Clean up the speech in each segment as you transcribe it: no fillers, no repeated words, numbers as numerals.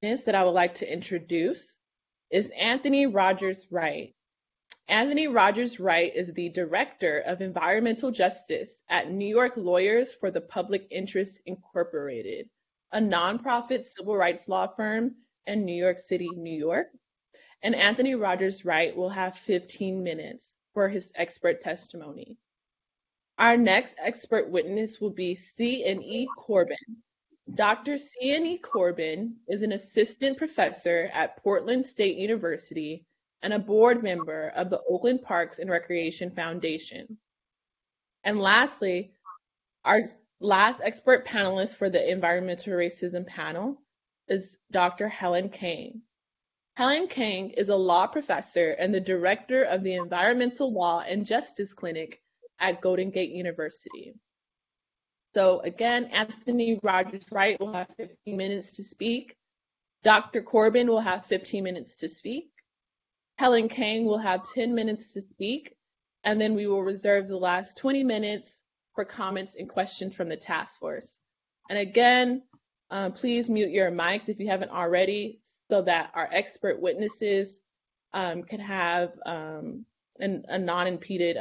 Witness that I would like to introduce is Anthony Rogers Wright. Anthony Rogers Wright is the Director of Environmental Justice at New York Lawyers for the Public Interest Incorporated, a nonprofit civil rights law firm in New York City, New York. And Anthony Rogers Wright will have 15 minutes for his expert testimony. Our next expert witness will be C.N.E. Corbin. Dr. C.N.E. Corbin is an assistant professor at Portland State University and a board member of the Oakland Parks and Recreation Foundation. And lastly, our last expert panelist for the environmental racism panel is Dr. Helen Kang. Helen Kang is a law professor and the director of the Environmental Law and Justice Clinic at Golden Gate University. So again, Anthony Rogers Wright will have 15 minutes to speak. Dr. Corbin will have 15 minutes to speak. Helen Kang will have 10 minutes to speak. And then we will reserve the last 20 minutes for comments and questions from the task force. And again, please mute your mics if you haven't already so that our expert witnesses can have a non-impeded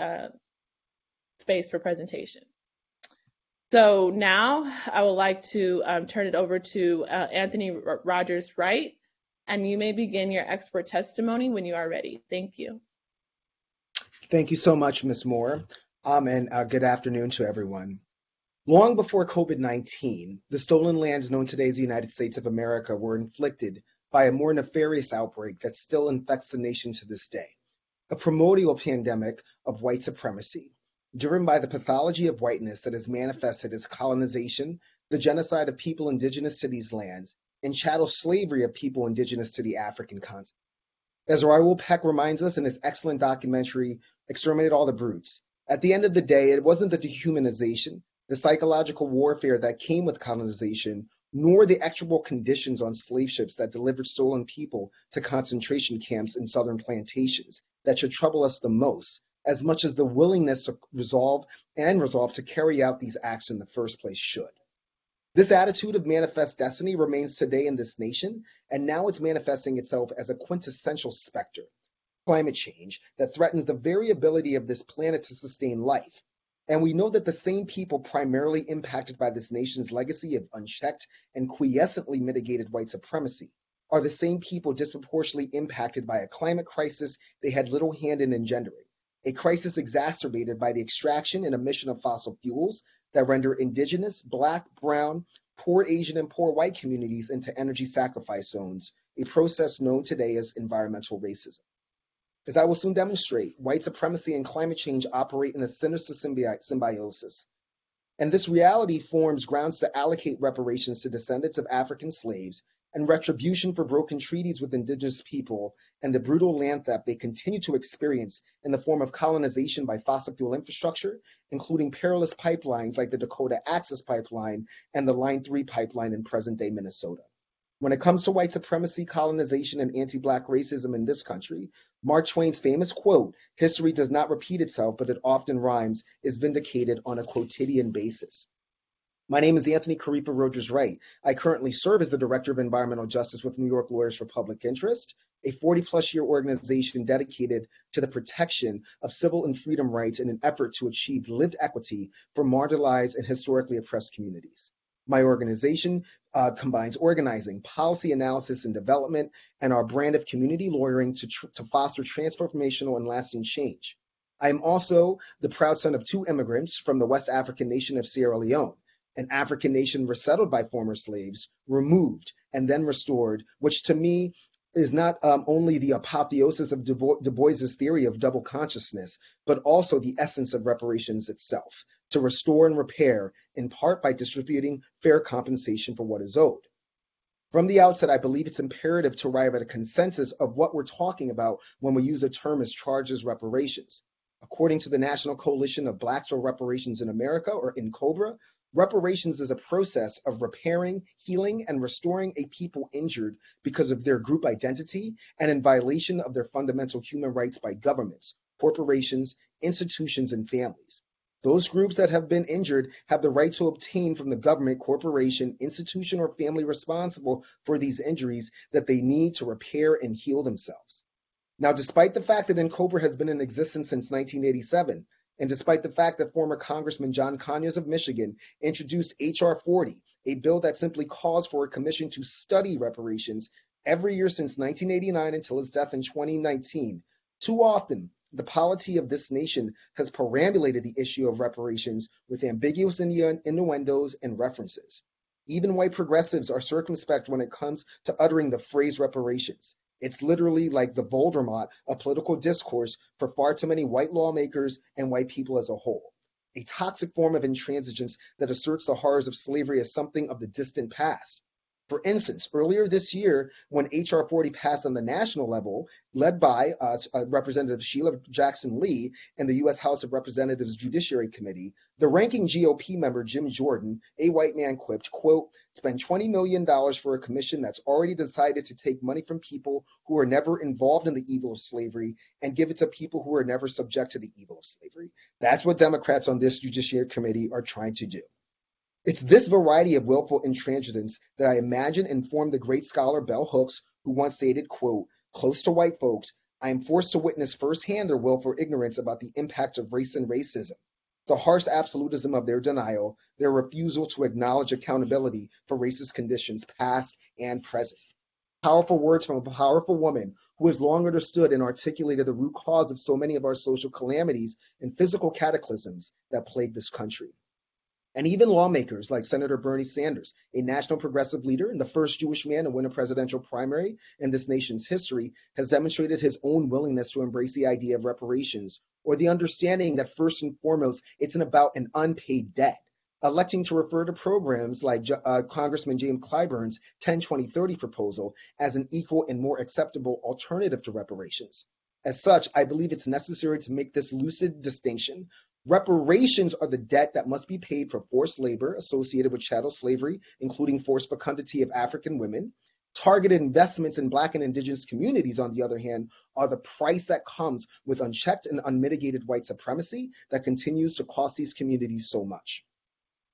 space for presentation. So now I would like to turn it over to Anthony Rogers Wright, and you may begin your expert testimony when you are ready. Thank you. Thank you so much, Ms. Moore, and good afternoon to everyone. Long before COVID-19, the stolen lands known today as the United States of America were inflicted by a more nefarious outbreak that still infects the nation to this day, a primordial pandemic of white supremacy, driven by the pathology of whiteness that is manifested as colonization, the genocide of people indigenous to these lands, and chattel slavery of people indigenous to the African continent. As Raoul Peck reminds us in his excellent documentary, Exterminate All the Brutes, at the end of the day, it wasn't the dehumanization, the psychological warfare that came with colonization, nor the execrable conditions on slave ships that delivered stolen people to concentration camps and southern plantations that should trouble us the most, as much as the willingness to resolve to carry out these acts in the first place should. This attitude of manifest destiny remains today in this nation, and now it's manifesting itself as a quintessential specter, climate change, that threatens the very ability of this planet to sustain life. And we know that the same people primarily impacted by this nation's legacy of unchecked and quiescently mitigated white supremacy are the same people disproportionately impacted by a climate crisis they had little hand in engendering. A crisis exacerbated by the extraction and emission of fossil fuels that render indigenous, Black, brown, poor Asian, and poor white communities into energy sacrifice zones, a process known today as environmental racism. As I will soon demonstrate, white supremacy and climate change operate in a sinister symbiosis. And this reality forms grounds to allocate reparations to descendants of African slaves and retribution for broken treaties with indigenous people and the brutal land theft they continue to experience in the form of colonization by fossil fuel infrastructure, including perilous pipelines like the Dakota Access Pipeline and the Line 3 pipeline in present-day Minnesota. When it comes to white supremacy, colonization, and anti-Black racism in this country, Mark Twain's famous quote, "History does not repeat itself, but it often rhymes," is vindicated on a quotidian basis. My name is Anthony Karifa Rogers Wright. I currently serve as the Director of Environmental Justice with New York Lawyers for Public Interest, a 40-plus year organization dedicated to the protection of civil and freedom rights in an effort to achieve lived equity for marginalized and historically oppressed communities. My organization combines organizing, policy analysis and development, and our brand of community lawyering to foster transformational and lasting change. I am also the proud son of two immigrants from the West African nation of Sierra Leone, an African nation resettled by former slaves, removed, and then restored, which to me is not only the apotheosis of Du Bois's theory of double consciousness, but also the essence of reparations itself, to restore and repair, in part by distributing fair compensation for what is owed. From the outset, I believe it's imperative to arrive at a consensus of what we're talking about when we use a term as charged as reparations. According to the National Coalition of Blacks for Reparations in America, or NCOBRA, reparations is a process of repairing, healing, and restoring a people injured because of their group identity and in violation of their fundamental human rights by governments, corporations, institutions, and families. Those groups that have been injured have the right to obtain from the government, corporation, institution, or family responsible for these injuries that they need to repair and heal themselves. Now, despite the fact that NCOBRA has been in existence since 1987, and despite the fact that former Congressman John Conyers of Michigan introduced H.R. 40, a bill that simply calls for a commission to study reparations every year since 1989 until his death in 2019, too often the polity of this nation has perambulated the issue of reparations with ambiguous innuendos and references. Even white progressives are circumspect when it comes to uttering the phrase reparations. It's literally like the Voldemort of political discourse for far too many white lawmakers and white people as a whole. A toxic form of intransigence that asserts the horrors of slavery as something of the distant past. For instance, earlier this year, when H.R. 40 passed on the national level, led by Representative Sheila Jackson Lee and the U.S. House of Representatives Judiciary Committee, the ranking GOP member Jim Jordan, a white man, quipped, quote, "Spend $20 million for a commission that's already decided to take money from people who were never involved in the evil of slavery and give it to people who were never subject to the evil of slavery." That's what Democrats on this Judiciary Committee are trying to do. It's this variety of willful intransigence that I imagine informed the great scholar Bell Hooks, who once stated, quote, "Close to white folks, I am forced to witness firsthand their willful ignorance about the impact of race and racism, the harsh absolutism of their denial, their refusal to acknowledge accountability for racist conditions past and present." Powerful words from a powerful woman who has long understood and articulated the root cause of so many of our social calamities and physical cataclysms that plague this country. And even lawmakers like Senator Bernie Sanders, a national progressive leader and the first Jewish man to win a presidential primary in this nation's history, has demonstrated his own willingness to embrace the idea of reparations, or the understanding that first and foremost, it's about an unpaid debt, electing to refer to programs like Congressman James Clyburn's 10-20-30 proposal as an equal and more acceptable alternative to reparations. As such, I believe it's necessary to make this lucid distinction. Reparations are the debt that must be paid for forced labor associated with chattel slavery, including forced fecundity of African women. Targeted investments in Black and Indigenous communities, on the other hand, are the price that comes with unchecked and unmitigated white supremacy that continues to cost these communities so much.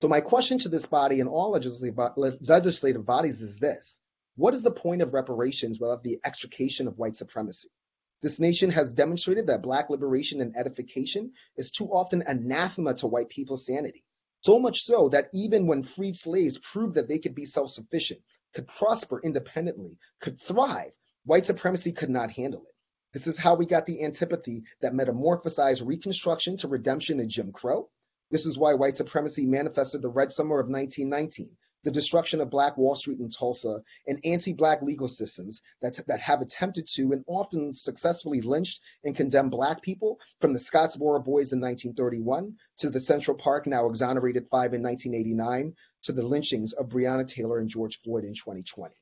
So my question to this body and all legislative bodies is this: what is the point of reparations without the extrication of white supremacy? This nation has demonstrated that Black liberation and edification is too often anathema to white people's sanity. So much so that even when freed slaves proved that they could be self-sufficient, could prosper independently, could thrive, white supremacy could not handle it. This is how we got the antipathy that metamorphosized Reconstruction to redemption in Jim Crow. This is why white supremacy manifested the Red Summer of 1919, the destruction of Black Wall Street in Tulsa, and anti-Black legal systems that have attempted to and often successfully lynched and condemned Black people, from the Scottsboro Boys in 1931 to the Central Park now exonerated 5 in 1989 to the lynchings of Breonna Taylor and George Floyd in 2020.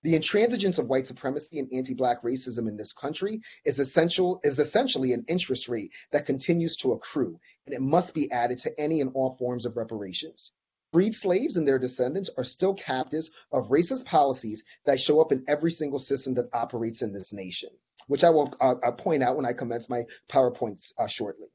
The intransigence of white supremacy and anti-Black racism in this country is essentially an interest rate that continues to accrue, and it must be added to any and all forms of reparations. Freed slaves and their descendants are still captives of racist policies that show up in every single system that operates in this nation, which I will point out when I commence my PowerPoints shortly.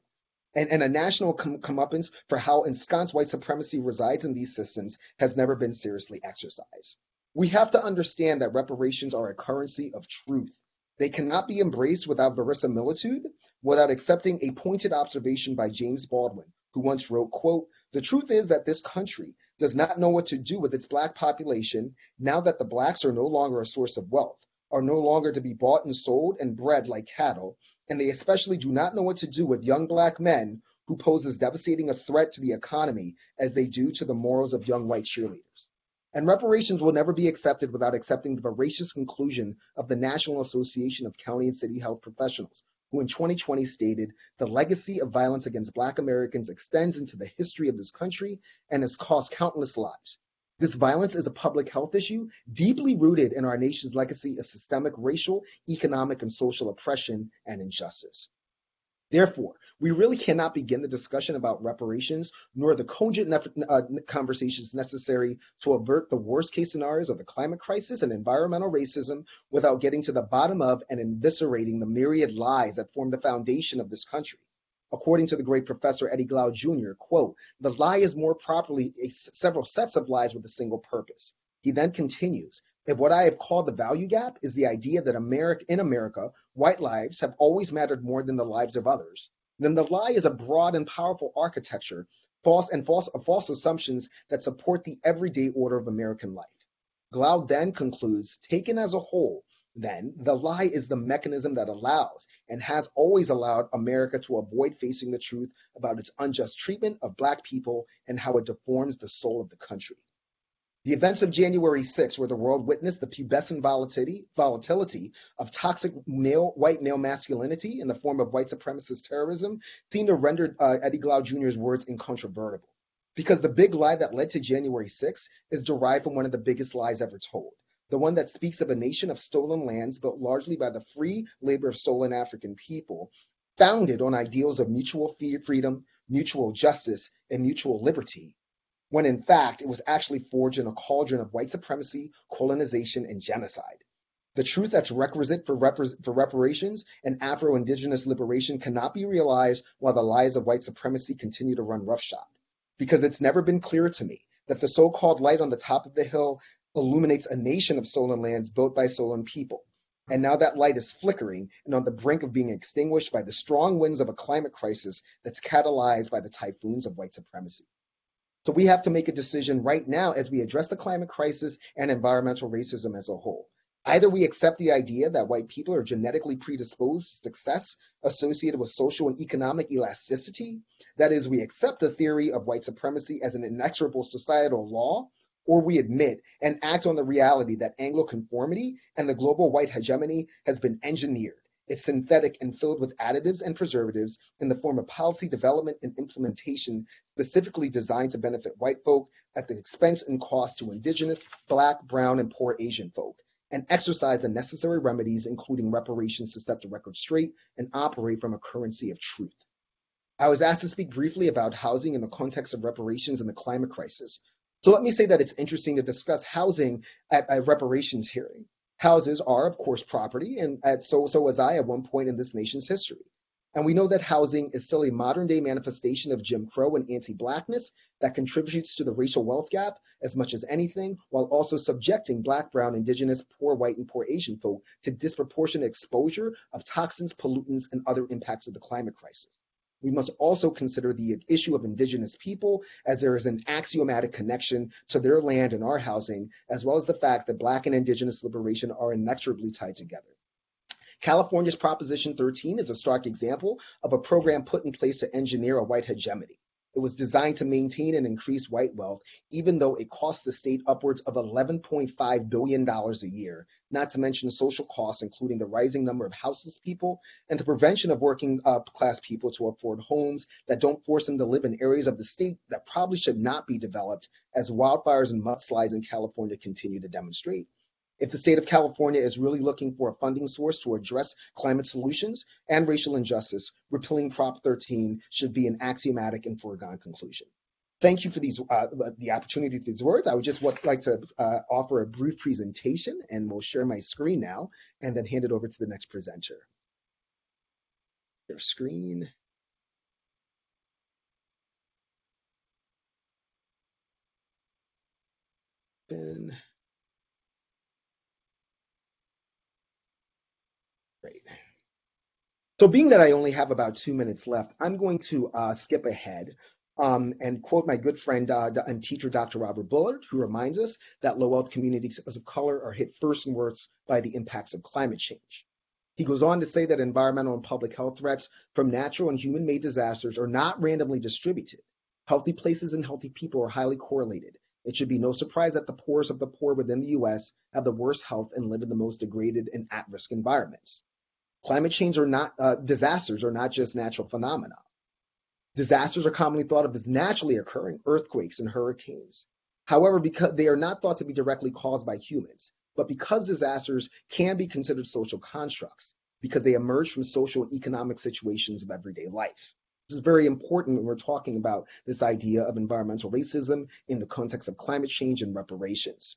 And a national comeuppance for how ensconced white supremacy resides in these systems has never been seriously exercised. We have to understand that reparations are a currency of truth. They cannot be embraced without verisimilitude, without accepting a pointed observation by James Baldwin, who once wrote, quote, "The truth is that this country does not know what to do with its Black population now that the Blacks are no longer a source of wealth, are no longer to be bought and sold and bred like cattle, and they especially do not know what to do with young Black men who pose as devastating a threat to the economy as they do to the morals of young white cheerleaders." And reparations will never be accepted without accepting the voracious conclusion of the National Association of County and City Health Professionals, who in 2020 stated, "The legacy of violence against Black Americans extends into the history of this country and has cost countless lives. This violence is a public health issue deeply rooted in our nation's legacy of systemic racial, economic, and social oppression and injustice." Therefore, we really cannot begin the discussion about reparations, nor the cogent conversations necessary to avert the worst case scenarios of the climate crisis and environmental racism without getting to the bottom of and eviscerating the myriad lies that form the foundation of this country. According to the great Professor Eddie Glaude Jr., quote, "The lie is more properly several sets of lies with a single purpose." He then continues, "If what I have called the value gap is the idea that in America, white lives have always mattered more than the lives of others, then the lie is a broad and powerful architecture, false assumptions that support the everyday order of American life." Glaude then concludes, taken as a whole, then, the lie is the mechanism that allows and has always allowed America to avoid facing the truth about its unjust treatment of Black people and how it deforms the soul of the country. The events of January 6th, where the world witnessed the pubescent volatility of toxic white male masculinity in the form of white supremacist terrorism, seem to render Eddie Glaude Jr.'s words incontrovertible. Because the big lie that led to January 6th is derived from one of the biggest lies ever told, the one that speaks of a nation of stolen lands built largely by the free labor of stolen African people, founded on ideals of mutual freedom, mutual justice, and mutual liberty, when in fact it was actually forged in a cauldron of white supremacy, colonization, and genocide. The truth that's requisite for reparations and Afro-Indigenous liberation cannot be realized while the lies of white supremacy continue to run roughshod. Because it's never been clearer to me that the so-called light on the top of the hill illuminates a nation of stolen lands built by stolen people. And now that light is flickering and on the brink of being extinguished by the strong winds of a climate crisis that's catalyzed by the typhoons of white supremacy. So we have to make a decision right now as we address the climate crisis and environmental racism as a whole. Either we accept the idea that white people are genetically predisposed to success associated with social and economic elasticity, that is, we accept the theory of white supremacy as an inexorable societal law, or we admit and act on the reality that Anglo-conformity and the global white hegemony has been engineered. It's synthetic and filled with additives and preservatives in the form of policy development and implementation specifically designed to benefit white folk at the expense and cost to Indigenous, Black, Brown, and poor Asian folk, and exercise the necessary remedies, including reparations, to set the record straight and operate from a currency of truth. I was asked to speak briefly about housing in the context of reparations and the climate crisis. So let me say that it's interesting to discuss housing at a reparations hearing. Houses are, of course, property, and so was I at one point in this nation's history. And we know that housing is still a modern-day manifestation of Jim Crow and anti-Blackness that contributes to the racial wealth gap as much as anything, while also subjecting Black, Brown, Indigenous, poor white, and poor Asian folk to disproportionate exposure of toxins, pollutants, and other impacts of the climate crisis. We must also consider the issue of Indigenous people, as there is an axiomatic connection to their land and our housing, as well as the fact that Black and Indigenous liberation are inexorably tied together. California's Proposition 13 is a stark example of a program put in place to engineer a white hegemony. It was designed to maintain and increase white wealth, even though it cost the state upwards of $11.5 billion a year, not to mention social costs, including the rising number of houseless people and the prevention of working class people to afford homes that don't force them to live in areas of the state that probably should not be developed, as wildfires and mudslides in California continue to demonstrate. If the state of California is really looking for a funding source to address climate solutions and racial injustice, repealing Prop 13 should be an axiomatic and foregone conclusion. Thank you for the opportunity for these words. I would just like to offer a brief presentation, and we'll share my screen now and then hand it over to the next presenter. Their screen. Then. Great. So being that I only have about 2 minutes left, I'm going to skip ahead and quote my good friend and teacher, Dr. Robert Bullard, who reminds us that low-wealth communities of color are hit first and worst by the impacts of climate change. He goes on to say that environmental and public health threats from natural and human-made disasters are not randomly distributed. Healthy places and healthy people are highly correlated. It should be no surprise that the poorest of the poor within the U.S. have the worst health and live in the most degraded and at-risk environments. Climate change disasters are not just natural phenomena. Disasters are commonly thought of as naturally occurring earthquakes and hurricanes. However, because they are not thought to be directly caused by humans, but because disasters can be considered social constructs, because they emerge from social and economic situations of everyday life. This is very important when we're talking about this idea of environmental racism in the context of climate change and reparations.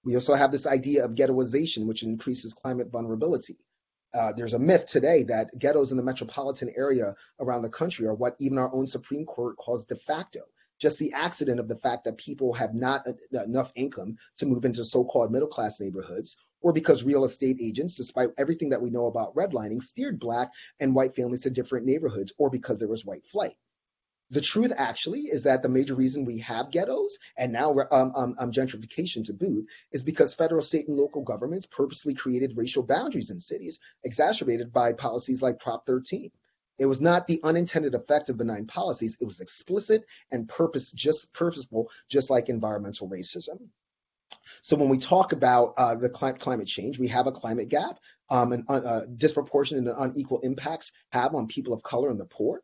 We also have this idea of ghettoization, which increases climate vulnerability. There's a myth today that ghettos in the metropolitan area around the country are what even our own Supreme Court calls de facto. Just the accident of the fact that people have not enough income to move into so-called middle-class neighborhoods, or because real estate agents, despite everything that we know about redlining, steered Black and white families to different neighborhoods, or because there was white flight. The truth actually is that the major reason we have ghettos and now gentrification to boot is because federal, state, and local governments purposely created racial boundaries in cities, exacerbated by policies like Prop 13. It was not the unintended effect of benign policies, it was explicit and purposeful, just like environmental racism. So when we talk about the climate change, we have a climate gap, and disproportionate and unequal impacts have on people of color and the poor.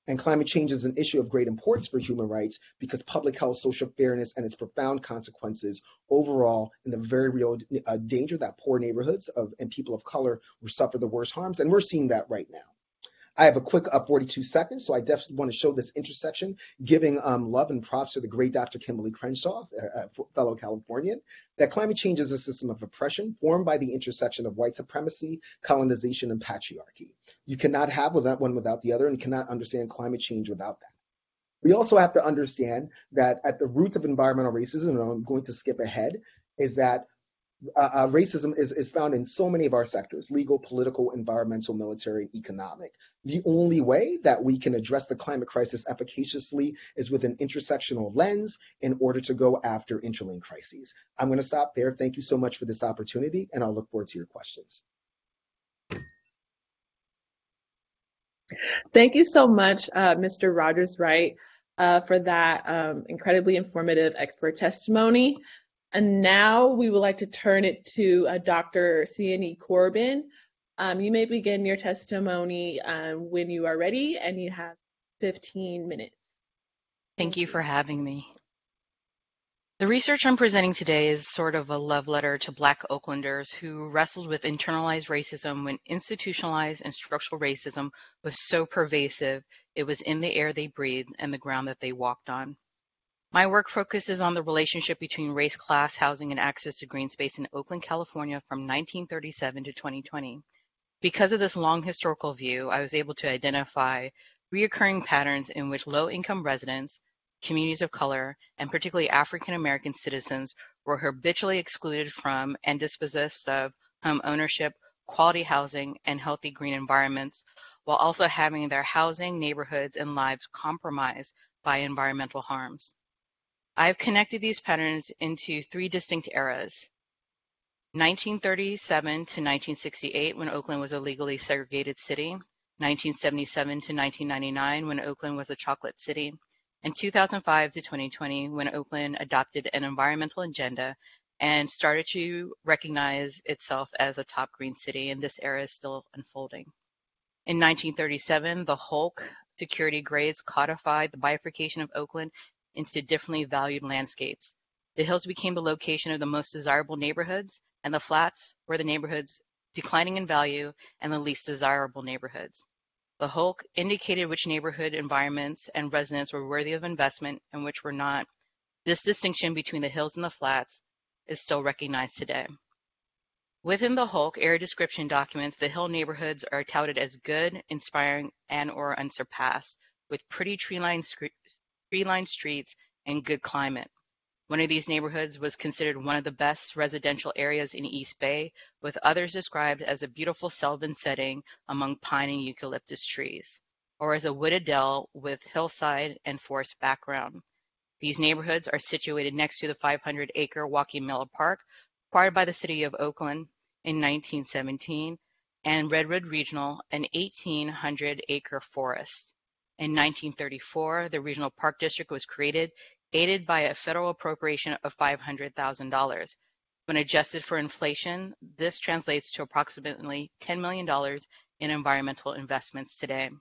And climate change is an issue of great importance for human rights because public health, social fairness, and its profound consequences overall in the very real danger that poor neighborhoods and people of color will suffer the worst harms. And we're seeing that right now. I have a quick 42 seconds, so I definitely want to show this intersection, giving love and props to the great Dr. Kimberly Crenshaw, fellow Californian, that climate change is a system of oppression formed by the intersection of white supremacy, colonization, and patriarchy. You cannot have one without the other, and cannot understand climate change without that. We also have to understand that at the root of environmental racism, and I'm going to skip ahead, is that racism is found in so many of our sectors: legal, political, environmental, military, and economic. The only way that we can address the climate crisis efficaciously is with an intersectional lens in order to go after interlinked crises. I'm going to stop there. Thank you so much for this opportunity, and I'll look forward to your questions. Thank you so much, Mr. Rogers-Wright, for that incredibly informative expert testimony. And now we would like to turn it to Dr. Siani Corbin. You may begin your testimony when you are ready, and you have 15 minutes. Thank you for having me. The research I'm presenting today is sort of a love letter to Black Oaklanders who wrestled with internalized racism when institutionalized and structural racism was so pervasive it was in the air they breathed and the ground that they walked on. My work focuses on the relationship between race, class, housing, and access to green space in Oakland, California from 1937 to 2020. Because of this long historical view, I was able to identify reoccurring patterns in which low-income residents, communities of color, and particularly African American citizens were habitually excluded from and dispossessed of home ownership, quality housing, and healthy green environments, while also having their housing, neighborhoods, and lives compromised by environmental harms. I've connected these patterns into three distinct eras: 1937 to 1968, when Oakland was a legally segregated city; 1977 to 1999, when Oakland was a chocolate city; and 2005 to 2020, when Oakland adopted an environmental agenda and started to recognize itself as a top green city, and this era is still unfolding. In 1937, the Hulk security grades codified the bifurcation of Oakland into differently valued landscapes. The hills became the location of the most desirable neighborhoods, and the flats were the neighborhoods declining in value and the least desirable neighborhoods. The Hulk indicated which neighborhood environments and residents were worthy of investment and which were not. This distinction between the hills and the flats is still recognized today. Within the Hulk area description documents, the hill neighborhoods are touted as good, inspiring, and/or unsurpassed, with pretty tree-lined streets and good climate. One of these neighborhoods was considered one of the best residential areas in East Bay, with others described as a beautiful sylvan setting among pine and eucalyptus trees, or as a wooded dell with hillside and forest background. These neighborhoods are situated next to the 500-acre Joaquin Miller Park, acquired by the city of Oakland in 1917, and Redwood Regional, an 1,800-acre forest. In 1934, the Regional Park District was created, aided by a federal appropriation of $500,000. When adjusted for inflation, this translates to approximately $10 million in environmental investments today.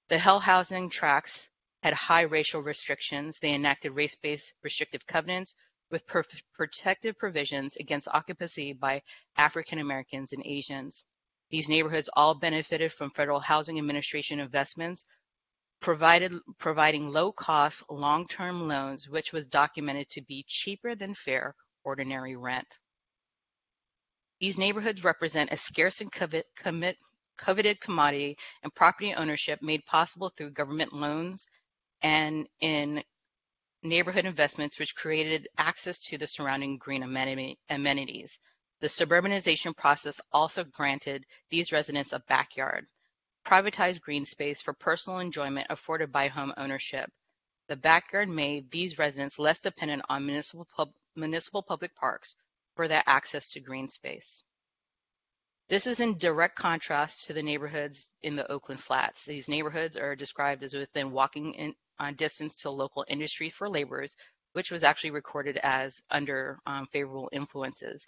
The Hill housing tracts had high racial restrictions. They enacted race-based restrictive covenants with protective provisions against occupancy by African Americans and Asians. These neighborhoods all benefited from Federal Housing Administration investments, providing low-cost, long-term loans, which was documented to be cheaper than fair ordinary rent. These neighborhoods represent a scarce and coveted commodity, and property ownership made possible through government loans and in neighborhood investments, which created access to the surrounding green amenities. The suburbanization process also granted these residents a backyard, privatized green space for personal enjoyment afforded by home ownership. The backyard made these residents less dependent on municipal public parks for their access to green space. This is in direct contrast to the neighborhoods in the Oakland Flats. These neighborhoods are described as within walking distance to local industry for laborers, which was actually recorded as under favorable influences.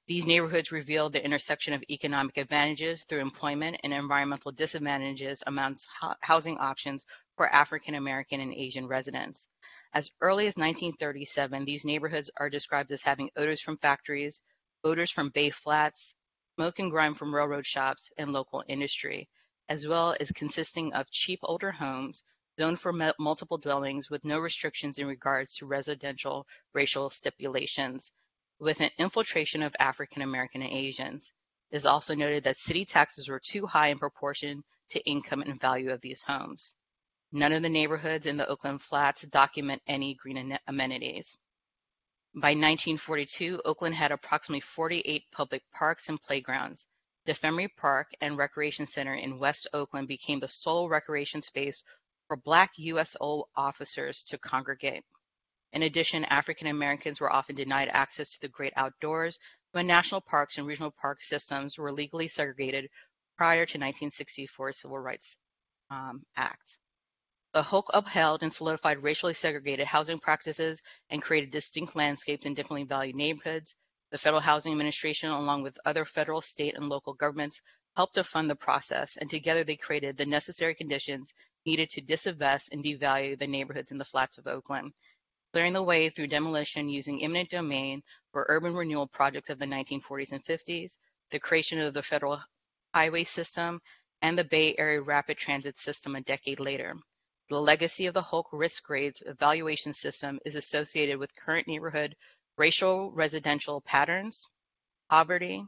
These neighborhoods reveal the intersection of economic advantages through employment and environmental disadvantages amongst housing options for African American and Asian residents. As early as 1937, these neighborhoods are described as having odors from factories, odors from bay flats, smoke and grime from railroad shops and local industry, as well as consisting of cheap older homes zoned for multiple dwellings with no restrictions in regards to residential racial stipulations, with an infiltration of African American and Asians. It is also noted that city taxes were too high in proportion to income and value of these homes. None of the neighborhoods in the Oakland Flats document any green amenities. By 1942, Oakland had approximately 48 public parks and playgrounds. DeFemery Park and Recreation Center in West Oakland became the sole recreation space for Black USO officers to congregate. In addition, African Americans were often denied access to the great outdoors when national parks and regional park systems were legally segregated prior to 1964 Civil Rights Act. The HOC upheld and solidified racially segregated housing practices and created distinct landscapes in differently valued neighborhoods. The Federal Housing Administration, along with other federal, state, and local governments, helped to fund the process, and together they created the necessary conditions needed to disinvest and devalue the neighborhoods in the flats of Oakland, clearing the way through demolition using eminent domain for urban renewal projects of the 1940s and 50s, the creation of the federal highway system, and the Bay Area rapid transit system a decade later. The legacy of the HOC risk grades evaluation system is associated with current neighborhood racial residential patterns, poverty,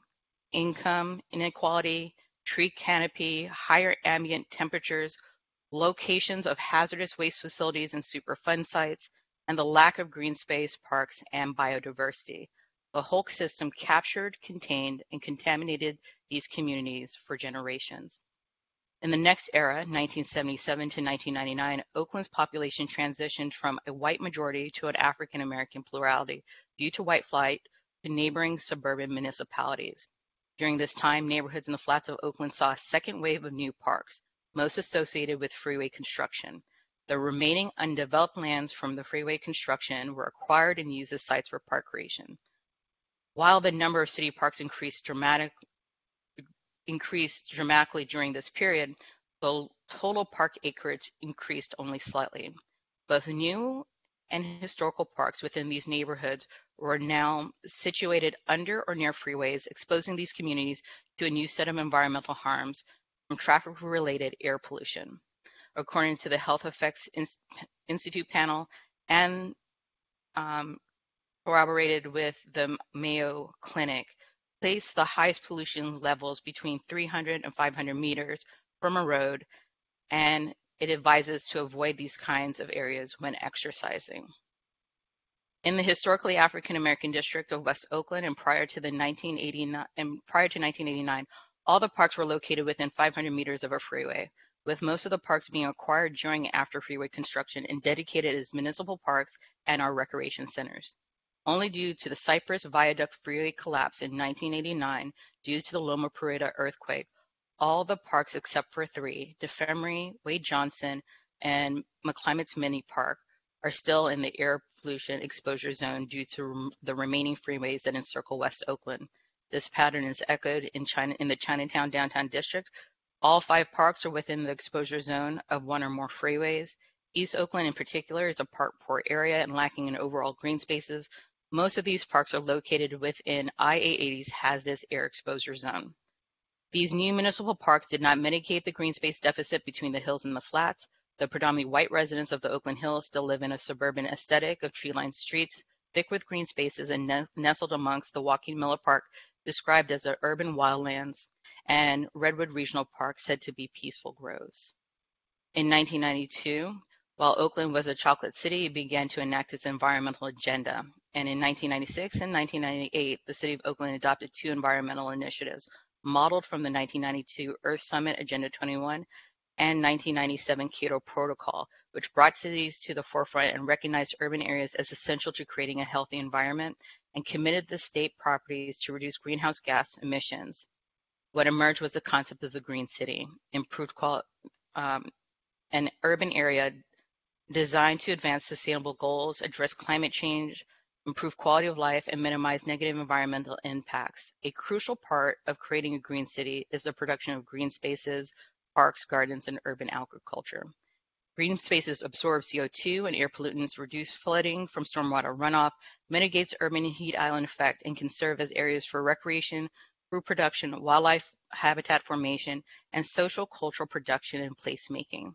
income inequality, tree canopy, higher ambient temperatures, locations of hazardous waste facilities and Superfund sites, and the lack of green space, parks, and biodiversity. The HOC system captured, contained, and contaminated these communities for generations. In the next era, 1977 to 1999, Oakland's population transitioned from a white majority to an African American plurality due to white flight to neighboring suburban municipalities. During this time, neighborhoods in the flats of Oakland saw a second wave of new parks, most associated with freeway construction. The remaining undeveloped lands from the freeway construction were acquired and used as sites for park creation. While the number of city parks increased dramatically during this period, the total park acreage increased only slightly. Both new and historical parks within these neighborhoods were now situated under or near freeways, exposing these communities to a new set of environmental harms from traffic-related air pollution. According to the Health Effects Institute panel and corroborated with the Mayo Clinic, place the highest pollution levels between 300 and 500 meters from a road, and it advises to avoid these kinds of areas when exercising. In the historically African American district of West Oakland and prior to 1989, all the parks were located within 500 meters of a freeway, with most of the parks being acquired during and after freeway construction and dedicated as municipal parks and our recreation centers. Only due to the Cypress Viaduct freeway collapse in 1989 due to the Loma Prieta earthquake, all the parks except for three, DeFemery, Wade Johnson, and McClimate's Mini Park, are still in the air pollution exposure zone due to the remaining freeways that encircle West Oakland. This pattern is echoed in the Chinatown downtown district. All 5 parks are within the exposure zone of 1 or more freeways. East Oakland in particular is a park-poor area and lacking in overall green spaces. Most of these parks are located within I-880's hazardous air exposure zone. These new municipal parks did not mitigate the green space deficit between the hills and the flats. The predominantly white residents of the Oakland Hills still live in a suburban aesthetic of tree-lined streets, thick with green spaces and nestled amongst the Joaquin Miller Park described as the urban wildlands, and Redwood Regional Park said to be peaceful groves. In 1992, while Oakland was a chocolate city, it began to enact its environmental agenda. And in 1996 and 1998, the city of Oakland adopted 2 environmental initiatives modeled from the 1992 Earth Summit Agenda 21 and 1997 Kyoto Protocol, which brought cities to the forefront and recognized urban areas as essential to creating a healthy environment and committed the state properties to reduce greenhouse gas emissions. What emerged was the concept of the green city, improved an urban area designed to advance sustainable goals, address climate change, improve quality of life, and minimize negative environmental impacts. A crucial part of creating a green city is the production of green spaces, parks, gardens, and urban agriculture. Green spaces absorb CO2 and air pollutants, reduce flooding from stormwater runoff, mitigates urban heat island effect, and can serve as areas for recreation, food production, wildlife habitat formation, and social cultural production and placemaking.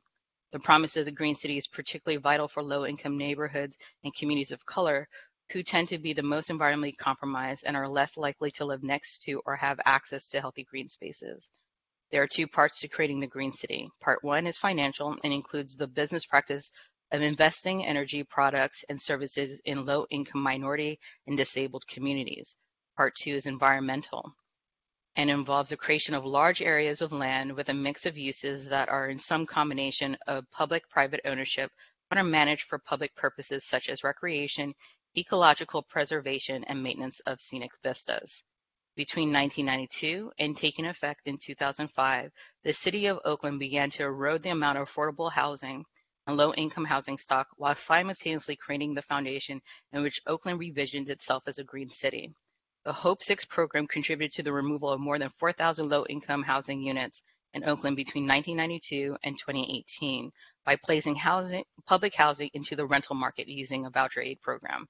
The promise of the Green City is particularly vital for low-income neighborhoods and communities of color who tend to be the most environmentally compromised and are less likely to live next to or have access to healthy green spaces. There are 2 parts to creating the Green City. Part 1 is financial and includes the business practice of investing energy products and services in low-income minority and disabled communities. Part 2 is environmental and involves the creation of large areas of land with a mix of uses that are in some combination of public-private ownership but are managed for public purposes such as recreation, ecological preservation, and maintenance of scenic vistas. Between 1992 and taking effect in 2005, the City of Oakland began to erode the amount of affordable housing and low-income housing stock while simultaneously creating the foundation in which Oakland revisioned itself as a green city. The Hope 6 program contributed to the removal of more than 4,000 low-income housing units in Oakland between 1992 and 2018 by placing public housing into the rental market using a voucher aid program.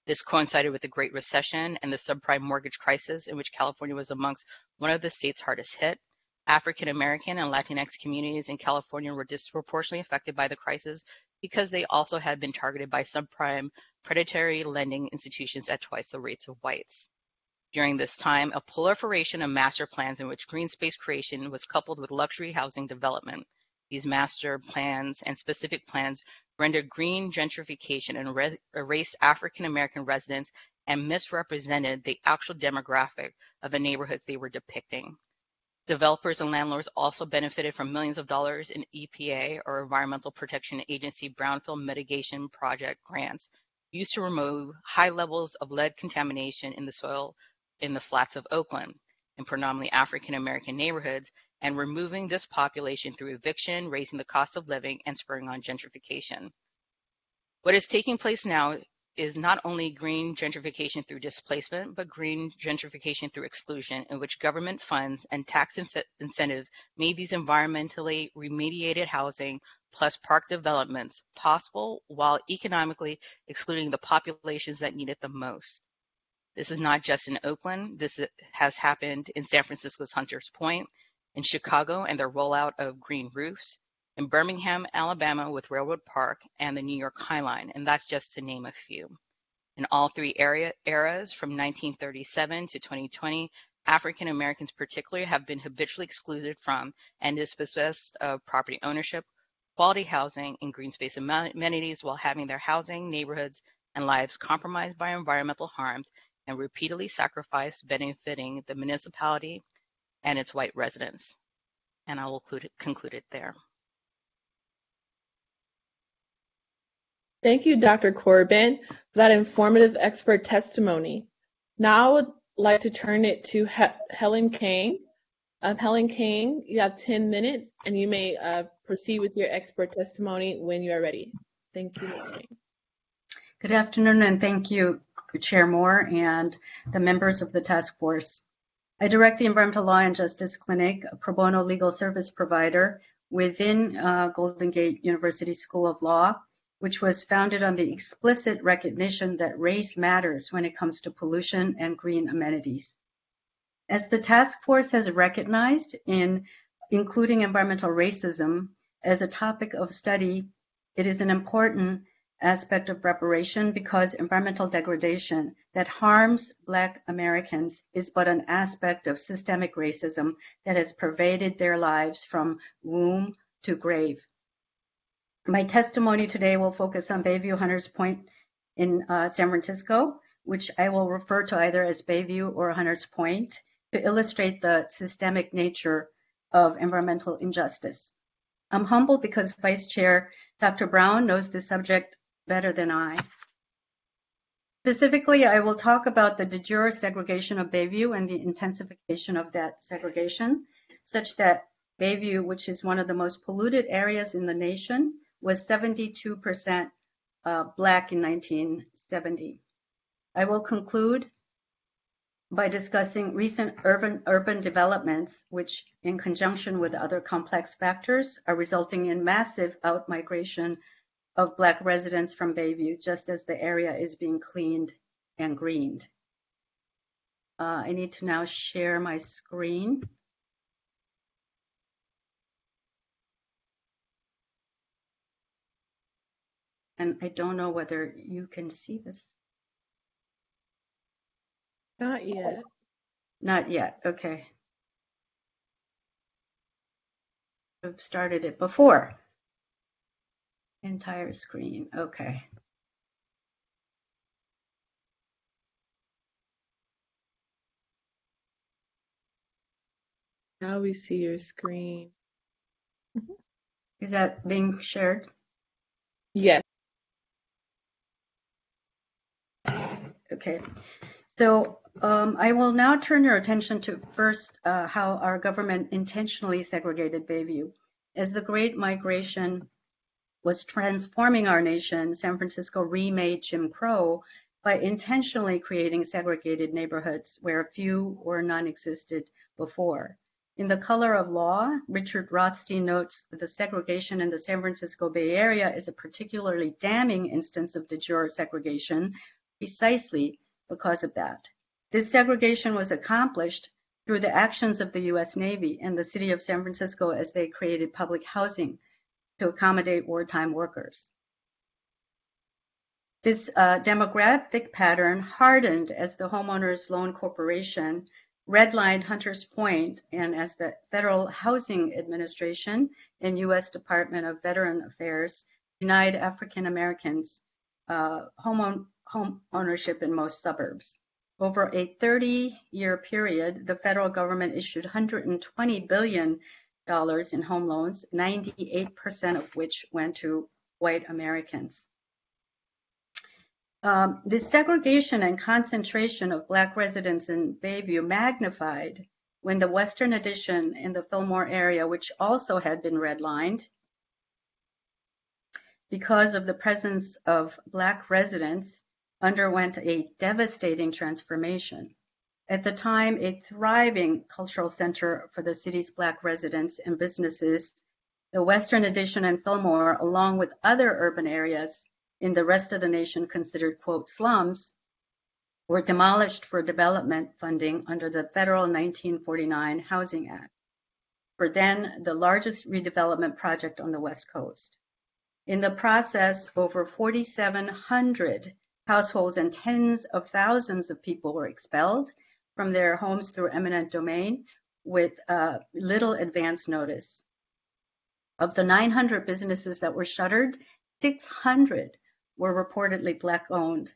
This coincided with the Great Recession and the subprime mortgage crisis in which California was amongst one of the states hardest hit. African American and Latinx communities in California were disproportionately affected by the crisis because they also had been targeted by subprime predatory lending institutions at twice the rates of whites. During this time, a proliferation of master plans in which green space creation was coupled with luxury housing development. These master plans and specific plans rendered green gentrification and erased African American residents and misrepresented the actual demographic of the neighborhoods they were depicting. Developers and landlords also benefited from millions of dollars in EPA or Environmental Protection Agency brownfield mitigation project grants used to remove high levels of lead contamination in the soil in the flats of Oakland, in predominantly African American neighborhoods, and removing this population through eviction, raising the cost of living, and spurring on gentrification. What is taking place now is not only green gentrification through displacement, but green gentrification through exclusion, in which government funds and tax incentives made these environmentally remediated housing plus park developments possible while economically excluding the populations that need it the most. This is not just in Oakland. This has happened in San Francisco's Hunters Point, in Chicago and their rollout of green roofs, in Birmingham, Alabama with Railroad Park and the New York High Line, and that's just to name a few. In all 3 eras, from 1937 to 2020, African Americans particularly have been habitually excluded from and dispossessed of property ownership, quality housing, and green space amenities while having their housing, neighborhoods, and lives compromised by environmental harms and repeatedly sacrificed, benefiting the municipality and its white residents. And I will conclude it there. Thank you, Dr. Corbin, for that informative expert testimony. Now I would like to turn it to Helen Kang. Helen Kang, you have 10 minutes, and you may proceed with your expert testimony when you are ready. Thank you, Ms. Kang. Good afternoon, and thank you, Chair Moore and the members of the task force. I direct the Environmental Law and Justice Clinic, a pro bono legal service provider within Golden Gate University School of Law, which was founded on the explicit recognition that race matters when it comes to pollution and green amenities. As the task force has recognized in including environmental racism as a topic of study, it is an important aspect of reparation because environmental degradation that harms Black Americans is but an aspect of systemic racism that has pervaded their lives from womb to grave. My testimony today will focus on Bayview Hunters Point in San Francisco, which I will refer to either as Bayview or Hunters Point, to illustrate the systemic nature of environmental injustice. I'm humbled because Vice Chair Dr. Brown knows this subject better than I. Specifically, I will talk about the de jure segregation of Bayview and the intensification of that segregation, such that Bayview, which is one of the most polluted areas in the nation, was 72% Black in 1970. I will conclude by discussing recent urban developments, which in conjunction with other complex factors are resulting in massive outmigration of Black residents from Bayview, just as the area is being cleaned and greened. I need to now share my screen. And I don't know whether you can see this. Not yet. Not yet, okay. I've started it before. Entire screen, okay. Now we see your screen. Is that being shared? Yes. Okay, so I will now turn your attention to first how our government intentionally segregated Bayview. As the Great Migration was transforming our nation, San Francisco remade Jim Crow by intentionally creating segregated neighborhoods where few or none existed before. In The Color of Law, Richard Rothstein notes that the segregation in the San Francisco Bay Area is a particularly damning instance of de jure segregation, precisely because of that. This segregation was accomplished through the actions of the U.S. Navy and the city of San Francisco as they created public housing to accommodate wartime workers. This demographic pattern hardened as the Homeowners Loan Corporation redlined Hunters Point, and as the Federal Housing Administration and U.S. Department of Veteran Affairs denied African Americans home ownership in most suburbs. Over a 30-year period, the federal government issued $120 billion in home loans, 98% of which went to white Americans. This segregation and concentration of Black residents in Bayview magnified when the Western Addition in the Fillmore area, which also had been redlined, because of the presence of Black residents, underwent a devastating transformation. At the time, a thriving cultural center for the city's Black residents and businesses, the Western Addition and Fillmore, along with other urban areas in the rest of the nation considered, quote, slums, were demolished for development funding under the federal 1949 Housing Act, for then the largest redevelopment project on the West Coast. In the process, over 4,700 households and tens of thousands of people were expelled from their homes through eminent domain with little advance notice. Of the 900 businesses that were shuttered, 600 were reportedly Black-owned.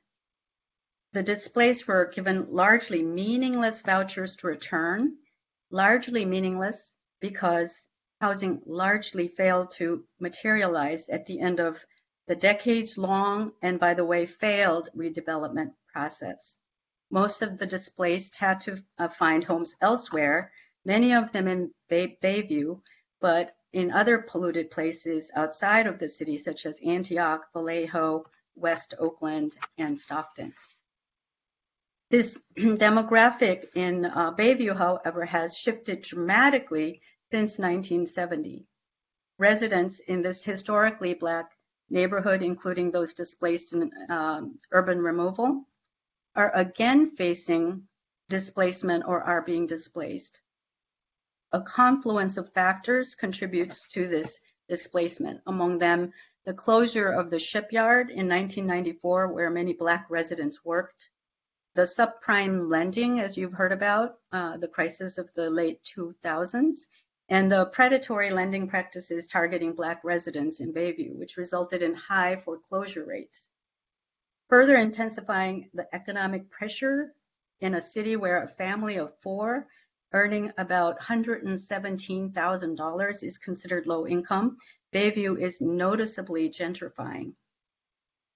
The displaced were given largely meaningless vouchers to return, largely meaningless because housing largely failed to materialize at the end of the decades-long and, by the way, failed redevelopment process. Most of the displaced had to find homes elsewhere, many of them in Bayview, but in other polluted places outside of the city, such as Antioch, Vallejo, West Oakland, and Stockton. This demographic in Bayview, however, has shifted dramatically since 1970. Residents in this historically Black neighborhood, including those displaced in urban removal, are again facing displacement or are being displaced. A confluence of factors contributes to this displacement, among them the closure of the shipyard in 1994, where many Black residents worked, the subprime lending, as you've heard about, the crisis of the late 2000s, and the predatory lending practices targeting Black residents in Bayview, which resulted in high foreclosure rates. Further intensifying the economic pressure in a city where a family of 4 earning about $117,000 is considered low income, Bayview is noticeably gentrifying.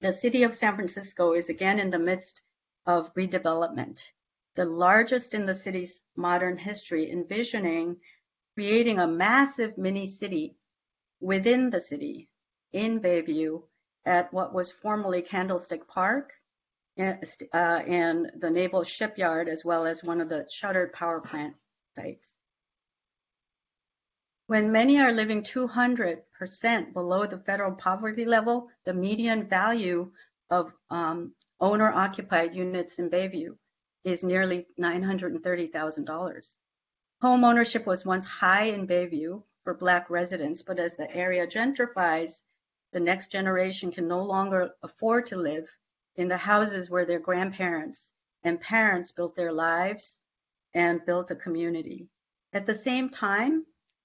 The city of San Francisco is again in the midst of redevelopment, the largest in the city's modern history, envisioning creating a massive mini city within the city in Bayview at what was formerly Candlestick Park and the Naval Shipyard, as well as one of the shuttered power plant sites. When many are living 200% below the federal poverty level, the median value of owner-occupied units in Bayview is nearly $930,000. Home ownership was once high in Bayview for Black residents, but as the area gentrifies, the next generation can no longer afford to live in the houses where their grandparents and parents built their lives and built a community. At the same time,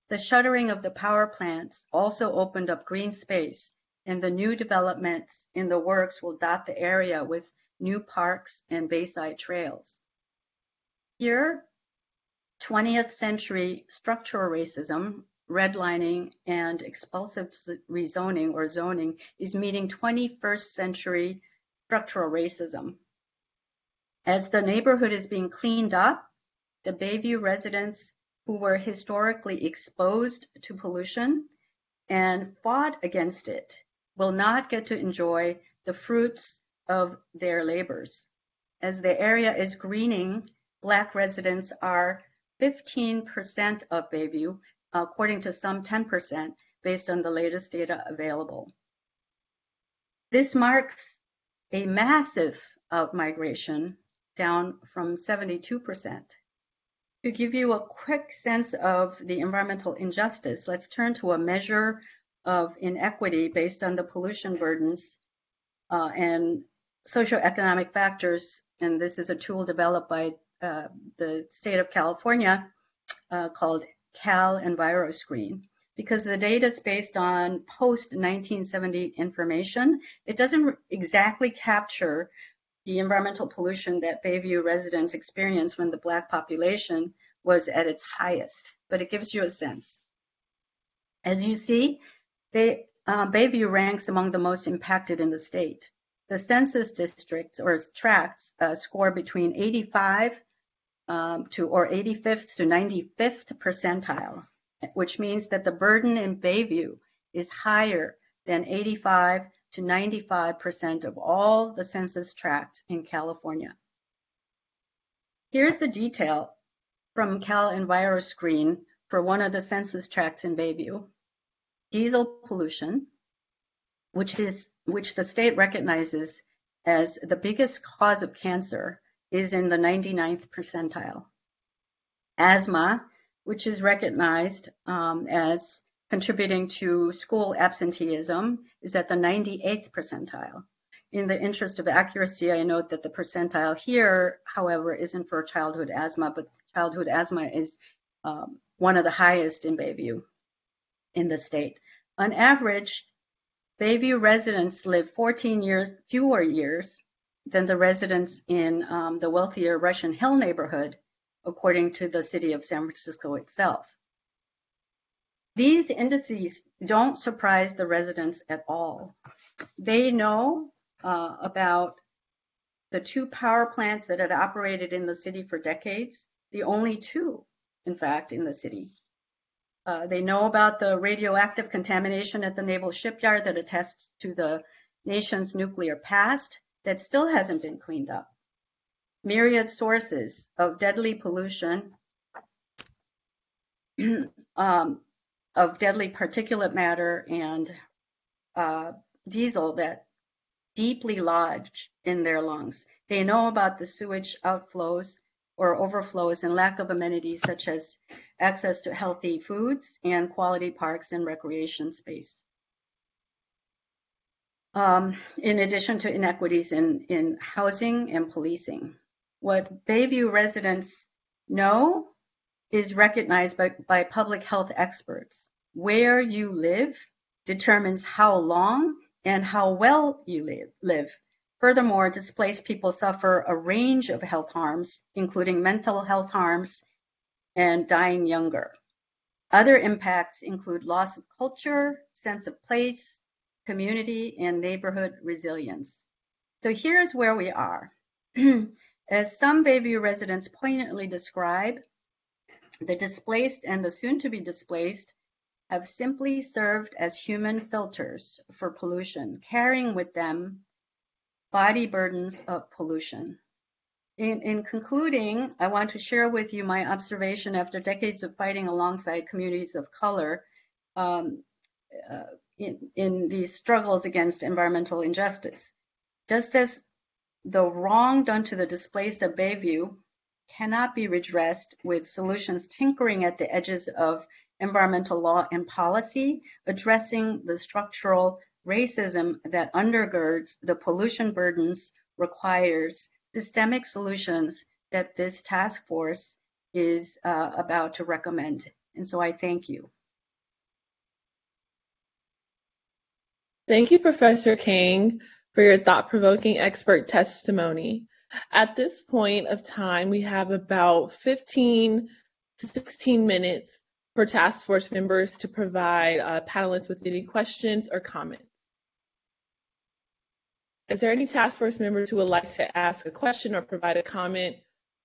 the shuttering of the power plants also opened up green space, and the new developments in the works will dot the area with new parks and bayside trails. Here, 20th century structural racism, redlining, and expulsive rezoning or zoning is meeting 21st century structural racism. As the neighborhood is being cleaned up, the Bayview residents who were historically exposed to pollution and fought against it will not get to enjoy the fruits of their labors. As the area is greening, Black residents are 15% of Bayview, according to some 10%, based on the latest data available. This marks a massive outmigration, down from 72%. To give you a quick sense of the environmental injustice, let's turn to a measure of inequity based on the pollution burdens and socioeconomic factors. And this is a tool developed by the state of California called Cal EnviroScreen. Because the data is based on post-1970 information, it doesn't exactly capture the environmental pollution that Bayview residents experienced when the Black population was at its highest, but it gives you a sense. As you see, Bayview ranks among the most impacted in the state. The census districts or tracts score between 85 or 85th to 95th percentile, which means that the burden in Bayview is higher than 85 to 95% of all the census tracts in California. Here's the detail from Cal EnviroScreen for one of the census tracts in Bayview. Diesel pollution, which the state recognizes as the biggest cause of cancer, is in the 99th percentile. Asthma, which is recognized as contributing to school absenteeism, is at the 98th percentile. In the interest of accuracy, I note that the percentile here, however, isn't for childhood asthma, but childhood asthma is one of the highest in Bayview in the state. On average, Bayview residents live 14 fewer years than the residents in the wealthier Russian Hill neighborhood, according to the city of San Francisco itself. These indices don't surprise the residents at all. They know about the 2 power plants that had operated in the city for decades, the only 2, in fact, in the city. They know about the radioactive contamination at the Naval Shipyard that attests to the nation's nuclear past that still hasn't been cleaned up. Myriad sources of deadly pollution, of deadly particulate matter and diesel that deeply lodge in their lungs. They know about the sewage outflows or overflows and lack of amenities such as access to healthy foods and quality parks and recreation space. in addition to inequities in housing and policing. What Bayview residents know is recognized by public health experts. Where you live determines how long and how well you live. Furthermore, displaced people suffer a range of health harms, including mental health harms and dying younger. Other impacts include loss of culture, sense of place, community, and neighborhood resilience. So here's where we are. As some Bayview residents poignantly describe, the displaced and the soon-to-be displaced have simply served as human filters for pollution, carrying with them body burdens of pollution. In concluding, I want to share with you my observation after decades of fighting alongside communities of color in these struggles against environmental injustice. Just as the wrong done to the displaced of Bayview cannot be redressed with solutions tinkering at the edges of environmental law and policy, addressing the structural racism that undergirds the pollution burdens requires systemic solutions that this task force is about to recommend. And so I thank you. Thank you, Professor King, for your thought-provoking expert testimony. At this point of time, we have about 15 to 16 minutes for task force members to provide panelists with any questions or comments. Is there any task force members who would like to ask a question or provide a comment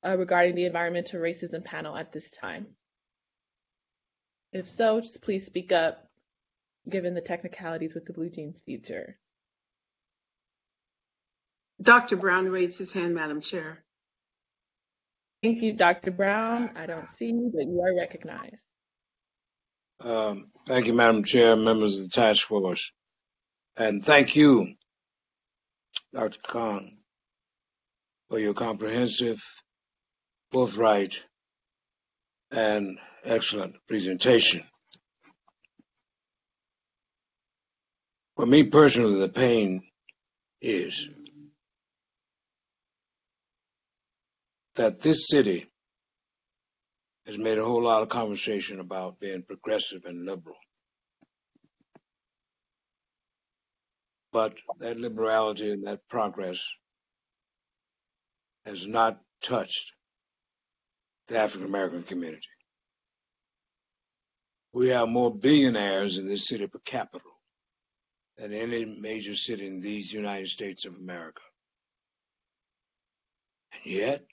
regarding the environmental racism panel at this time? If so, just please speak up, given the technicalities with the Blue Jeans feature. Dr. Brown raised his hand, Madam Chair. Thank you, Dr. Brown. I don't see you, but you are recognized. Thank you, Madam Chair, members of the task force. And thank you, Dr. Khan, for your comprehensive, forthright, and excellent presentation. For me personally, the pain is that this city has made a whole lot of conversation about being progressive and liberal. But that liberality and that progress has not touched the African American community. We have more billionaires in this city per capita than any major city in these United States of America. And yet,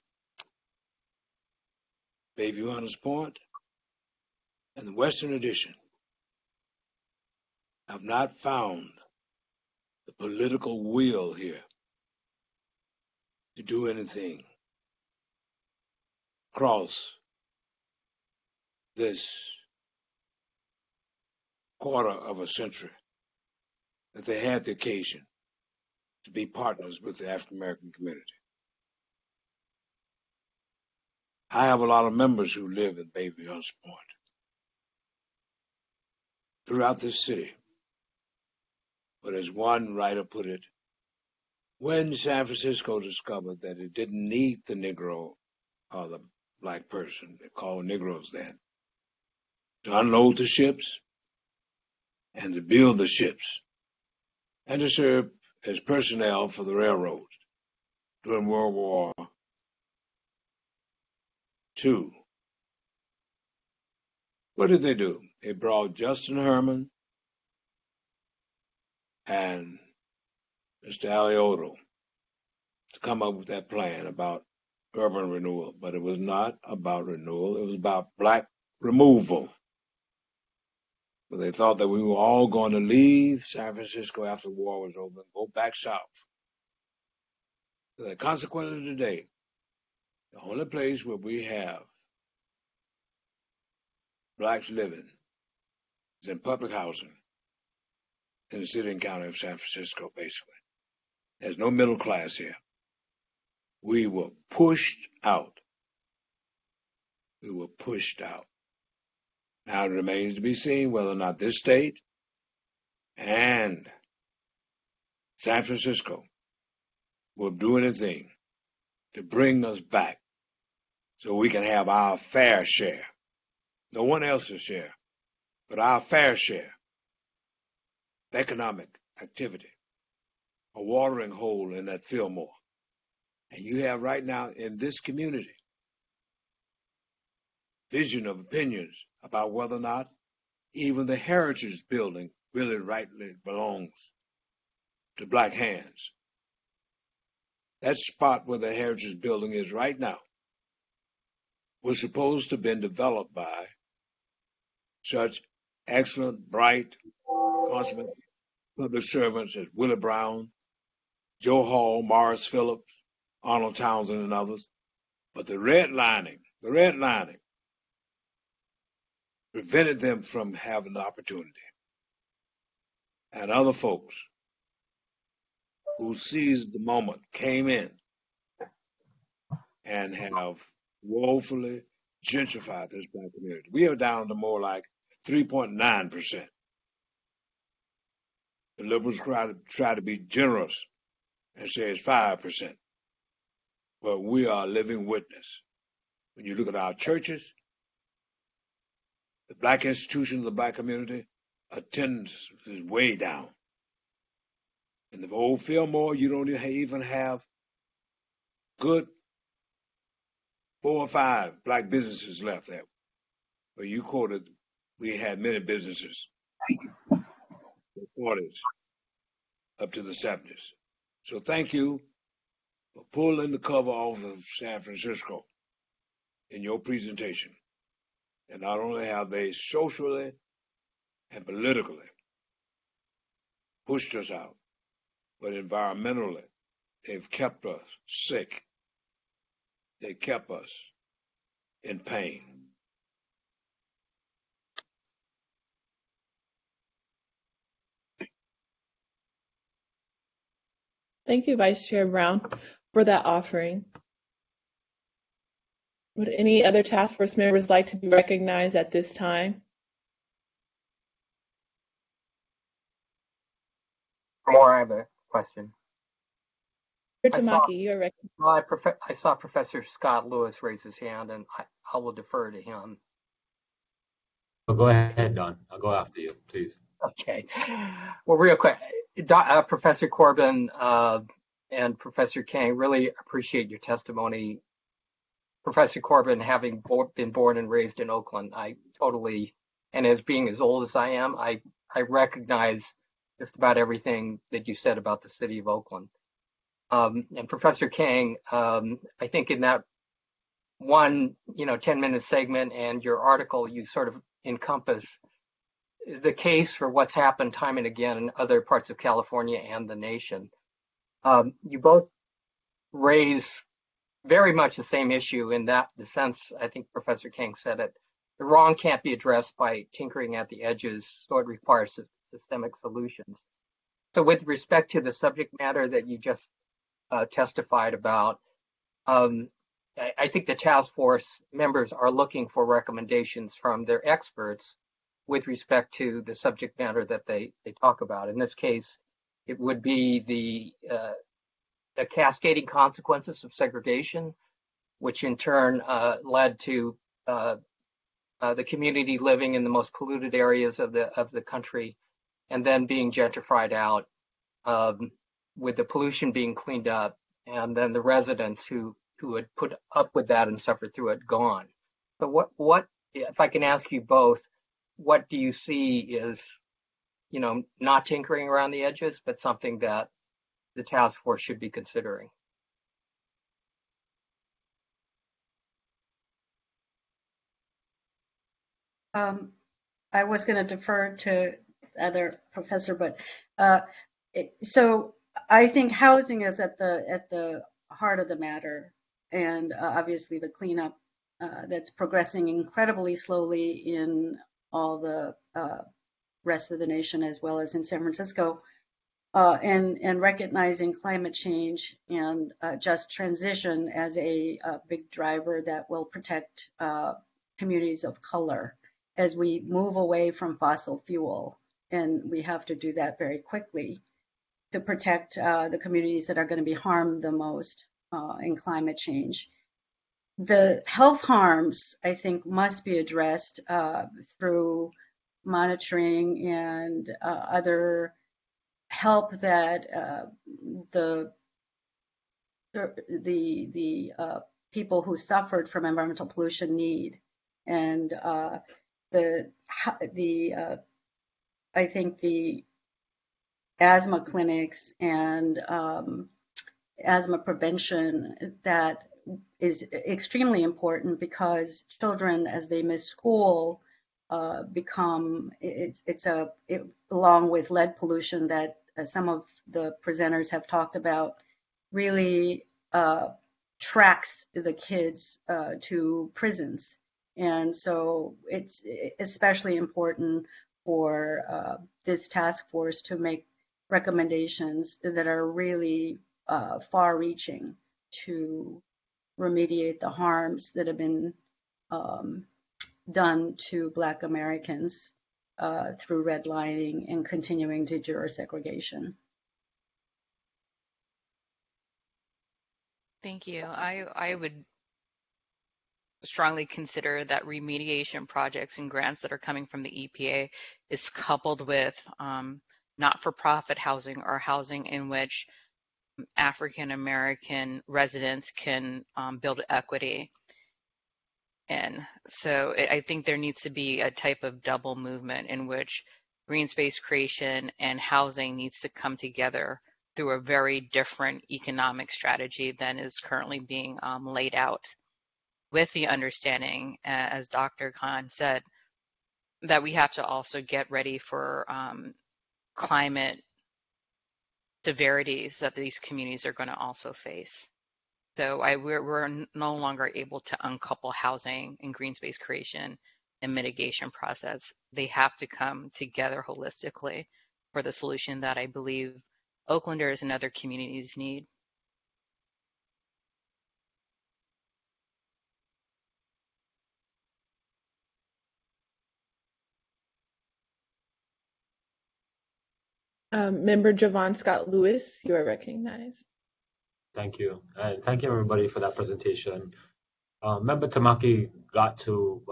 Bayview Hunters Point and the Western Addition have not found the political will here to do anything across this quarter of a century that they had the occasion to be partners with the African American community. I have a lot of members who live in Bayview Hunters Point throughout this city. But as one writer put it, when San Francisco discovered that it didn't need the Negro or the black person, they called Negroes then, to unload the ships and to build the ships and to serve as personnel for the railroads during World War II. What did they do? They brought Justin Herman and Mr. Alioto to come up with that plan about urban renewal, but it was not about renewal, it was about black removal. But they thought that we were all going to leave San Francisco after the war was over and go back south. So that consequently today, the only place where we have blacks living is in public housing in the city and county of San Francisco, basically. There's no middle class here. We were pushed out. We were pushed out. Now it remains to be seen whether or not this state and San Francisco will do anything to bring us back so we can have our fair share, no one else's share, but our fair share of economic activity, a watering hole in that Fillmore. And you have right now in this community vision of opinions about whether or not even the Heritage Building really rightly belongs to Black hands. That spot where the Heritage Building is right now was supposed to have been developed by such excellent, bright, consummate public servants as Willie Brown, Joe Hall, Morris Phillips, Arnold Townsend, and others. But the redlining prevented them from having the opportunity. And other folks who seized the moment came in and have woefully gentrified this Black community. We are down to more like 3.9%. The liberals try to be generous and say it's 5%. But we are a living witness. When you look at our churches, the Black institutions of the Black community, attendance is way down. In the old Fillmore, you don't even have good 4 or 5 Black businesses left there. But you quoted, we had many businesses, the 40s up to the 70s. So thank you for pulling the cover off of San Francisco in your presentation. And not only have they socially and politically pushed us out, but environmentally, they've kept us sick. They kept us in pain. Thank you, Vice Chair Brown, for that offering. Would any other task force members like to be recognized at this time? More, I have a question. Mr. Tamaki, you are recognized. I saw Professor Scott Lewis raise his hand, and I will defer to him. Well, go ahead, Don. I'll go after you, please. Okay. Well, real quick, Professor Corbin and Professor Kang, really appreciate your testimony. Professor Corbin, having been born and raised in Oakland, I totally, and as being as old as I am, I recognize just about everything that you said about the city of Oakland. And Professor Kang, I think in that one, 10-minute segment and your article, you sort of encompass the case for what's happened time and again in other parts of California and the nation. You both raise very much the same issue in that the sense, I think Professor Kang said it, the wrong can't be addressed by tinkering at the edges, so it requires systemic solutions. So with respect to the subject matter that you just testified about, I think the task force members are looking for recommendations from their experts with respect to the subject matter that they talk about. In this case, it would be the cascading consequences of segregation, which in turn led to the community living in the most polluted areas of the country, and then being gentrified out, with the pollution being cleaned up, and then the residents who had put up with that and suffered through it gone. But what if I can ask you both, what do you see is, not tinkering around the edges, but something that the task force should be considering? I was going to defer to other professor, but so I think housing is at the heart of the matter, and obviously the cleanup that's progressing incredibly slowly in all the rest of the nation as well as in San Francisco, and recognizing climate change and just transition as a big driver that will protect communities of color as we move away from fossil fuel. And we have to do that very quickly. to protect the communities that are going to be harmed the most in climate change. The health harms, I think, must be addressed through monitoring and other help that the people who suffered from environmental pollution need. And I think the asthma clinics and asthma prevention, that is extremely important, because children, as they miss school, along with lead pollution that some of the presenters have talked about, really tracks the kids to prisons. And so it's especially important for this task force to make recommendations that are really far-reaching to remediate the harms that have been done to Black Americans through redlining and continuing de jure segregation. Thank you. I would strongly consider that remediation projects and grants that are coming from the EPA is coupled with not-for-profit housing, or housing in which African American residents can build equity. And so I think there needs to be a type of double movement in which green space creation and housing needs to come together through a very different economic strategy than is currently being laid out, with the understanding, as Dr. Khan said, that we have to also get ready for climate severities that these communities are going to also face. So we're no longer able to uncouple housing and green space creation and mitigation process. They have to come together holistically for the solution that I believe Oaklanders and other communities need. Member Javon Scott Lewis, you are recognized. Thank you. And thank you, everybody, for that presentation. Member Tamaki got to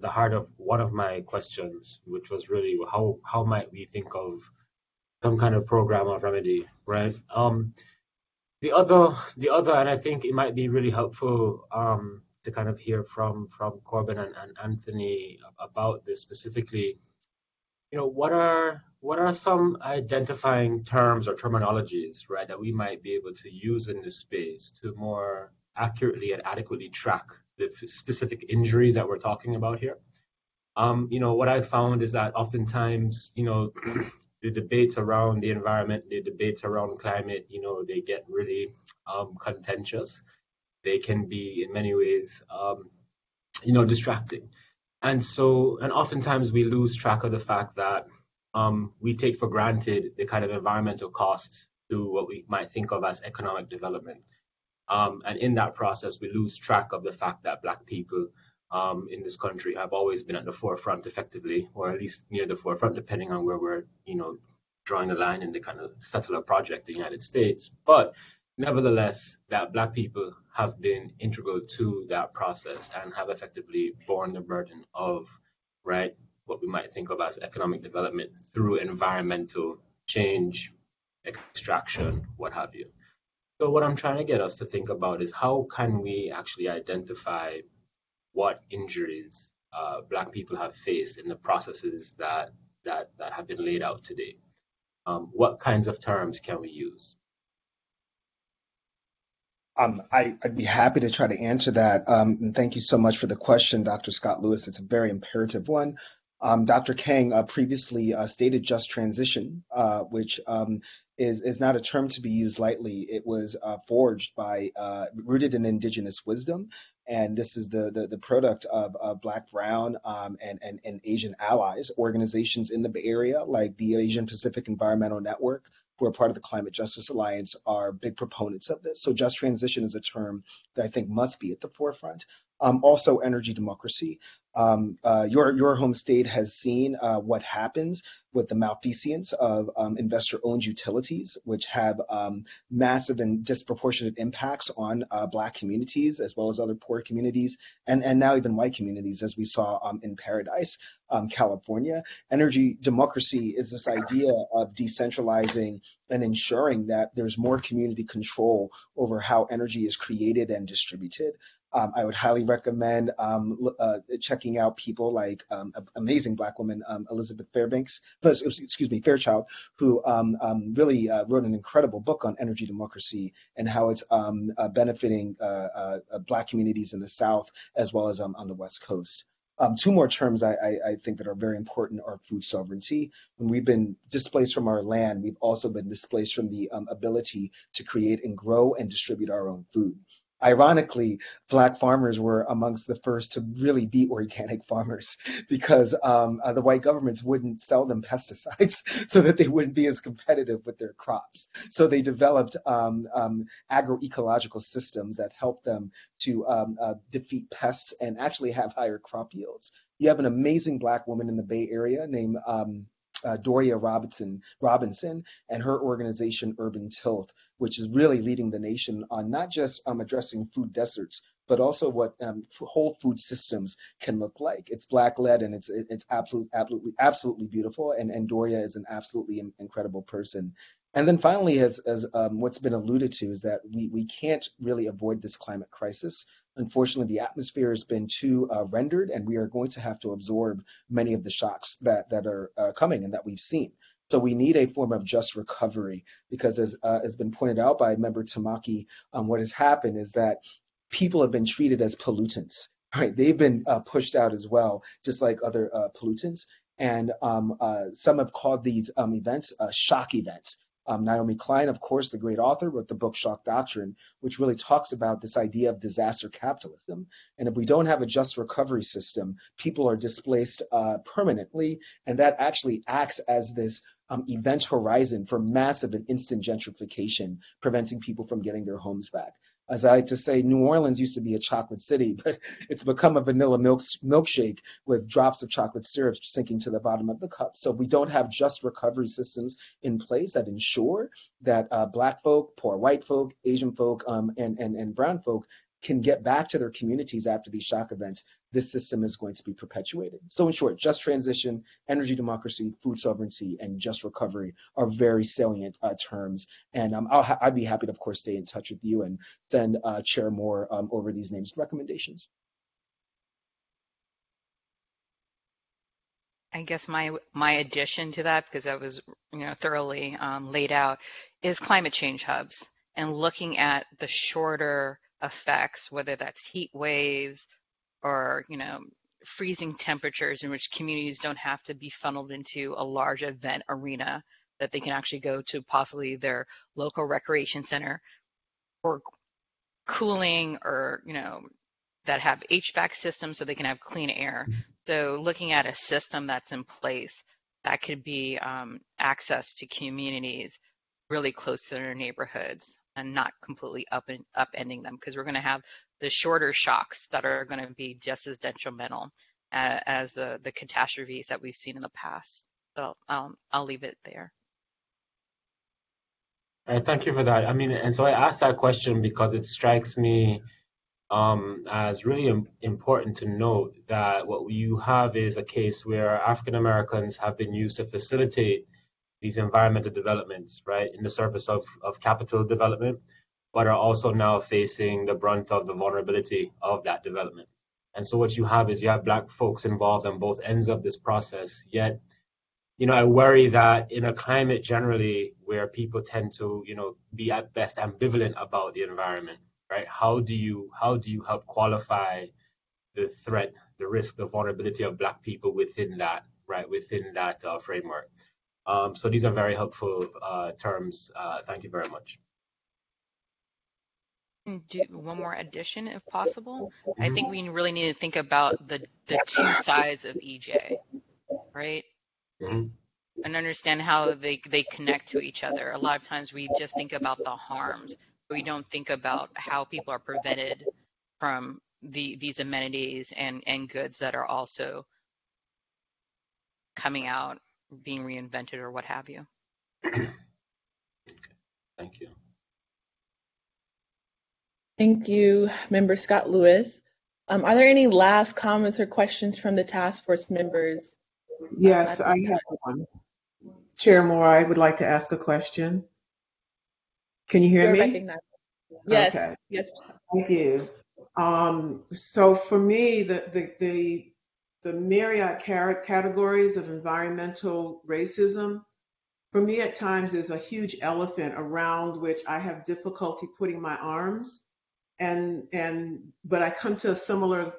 the heart of one of my questions, which was really how might we think of some kind of program of remedy, right? The other, and I think it might be really helpful to kind of hear from Corbin and Anthony about this specifically. You know, what are some identifying terms or terminologies, right, that we might be able to use in this space to more accurately and adequately track the specific injuries that we're talking about here? You know, what I found is that oftentimes, you know, the debates around the environment, the debates around climate, you know, they get really contentious. They can be in many ways, you know, distracting. And oftentimes we lose track of the fact that we take for granted the kind of environmental costs to what we might think of as economic development. And in that process, we lose track of the fact that Black people in this country have always been at the forefront effectively, or at least near the forefront, depending on where we're, you know, drawing the line in the kind of settler project, the United States. But nevertheless, that Black people have been integral to that process and have effectively borne the burden of, right, what we might think of as economic development through environmental change, extraction, what have you. So what I'm trying to get us to think about is how can we actually identify what injuries Black people have faced in the processes that have been laid out today. What kinds of terms can we use? I'd be happy to try to answer that. And thank you so much for the question, Dr. Scott Lewis. It's a very imperative one. Dr. Kang previously stated just transition, which is not a term to be used lightly. It was forged by, rooted in indigenous wisdom. And this is the product of Black, Brown, and Asian allies. Organizations in the Bay Area, like the Asian Pacific Environmental Network, who are part of the Climate Justice Alliance, are big proponents of this. So just transition is a term that I think must be at the forefront. Also, energy democracy. Your home state has seen what happens with the malfeasance of investor-owned utilities, which have massive and disproportionate impacts on Black communities as well as other poor communities, and now even white communities, as we saw in Paradise, California. Energy democracy is this idea of decentralizing and ensuring that there's more community control over how energy is created and distributed. I would highly recommend checking out people like amazing Black woman Elizabeth Fairchild, who really wrote an incredible book on energy democracy and how it's benefiting Black communities in the South as well as on the West Coast. Two more terms I think that are very important are food sovereignty. When we've been displaced from our land, we've also been displaced from the ability to create and grow and distribute our own food. Ironically, Black farmers were amongst the first to really be organic farmers because the white governments wouldn't sell them pesticides so that they wouldn't be as competitive with their crops. So they developed agroecological systems that helped them to defeat pests and actually have higher crop yields. You have an amazing Black woman in the Bay Area named Doria Robinson and her organization Urban Tilth, which is really leading the nation on not just addressing food deserts, but also what whole food systems can look like. It's Black-led and it's absolutely beautiful. And Doria is an absolutely incredible person. And then finally, as what's been alluded to, is that we can't really avoid this climate crisis. Unfortunately, the atmosphere has been too rendered, and we are going to have to absorb many of the shocks that are coming and that we've seen. So we need a form of just recovery because, as has been pointed out by member Tamaki, what has happened is that people have been treated as pollutants. Right? They've been pushed out as well, just like other pollutants. And some have called these events shock events. Naomi Klein, of course, the great author, wrote the book Shock Doctrine, which really talks about this idea of disaster capitalism. And if we don't have a just recovery system, people are displaced permanently, and that actually acts as this event horizon for massive and instant gentrification, preventing people from getting their homes back. As I like to say, New Orleans used to be a chocolate city, but it's become a vanilla milkshake with drops of chocolate syrup sinking to the bottom of the cup. So we don't have just recovery systems in place that ensure that Black folk, poor white folk, Asian folk, and brown folk can get back to their communities after these shock events. This system is going to be perpetuated. So in short, just transition, energy democracy, food sovereignty, and just recovery are very salient terms. And I'd be happy to, of course, stay in touch with you and send Chair Moore over these names and recommendations. I guess my addition to that, because that was thoroughly laid out, is climate change hubs and looking at the shorter effects, whether that's heat waves or freezing temperatures, in which communities don't have to be funneled into a large event arena, that they can actually go to possibly their local recreation center or cooling, or that have HVAC systems so they can have clean air. So looking at a system that's in place that could be access to communities really close to their neighborhoods and not completely upending them, because we're going to have the shorter shocks that are going to be just as detrimental as the catastrophes that we've seen in the past. So I'll leave it there. Thank you for that. I mean, and so I asked that question because it strikes me as really important to note that what you have is a case where African Americans have been used to facilitate these environmental developments, right, in the service of capital development, but are also now facing the brunt of the vulnerability of that development. And so what you have is you have Black folks involved on both ends of this process, yet I worry that in a climate generally where people tend to, be at best ambivalent about the environment, right? How do you help qualify the threat, the risk, the vulnerability of Black people within that, right, within that framework? So these are very helpful terms. Thank you very much. Do one more addition, if possible. I think we really need to think about the two sides of EJ, right? Mm-hmm. And understand how they connect to each other. A lot of times we just think about the harms, but we don't think about how people are prevented from these amenities and goods that are also coming out, being reinvented, or what have you. Thank you. Thank you, Member Scott Lewis. Are there any last comments or questions from the task force members? Yes, at I this have time? one. Chair Moore, I would like to ask a question. Can you hear You're me? recognized. Yes, Okay. yes. Thank you. So for me, the myriad categories of environmental racism, for me at times is a huge elephant around which I have difficulty putting my arms, but I come to a similar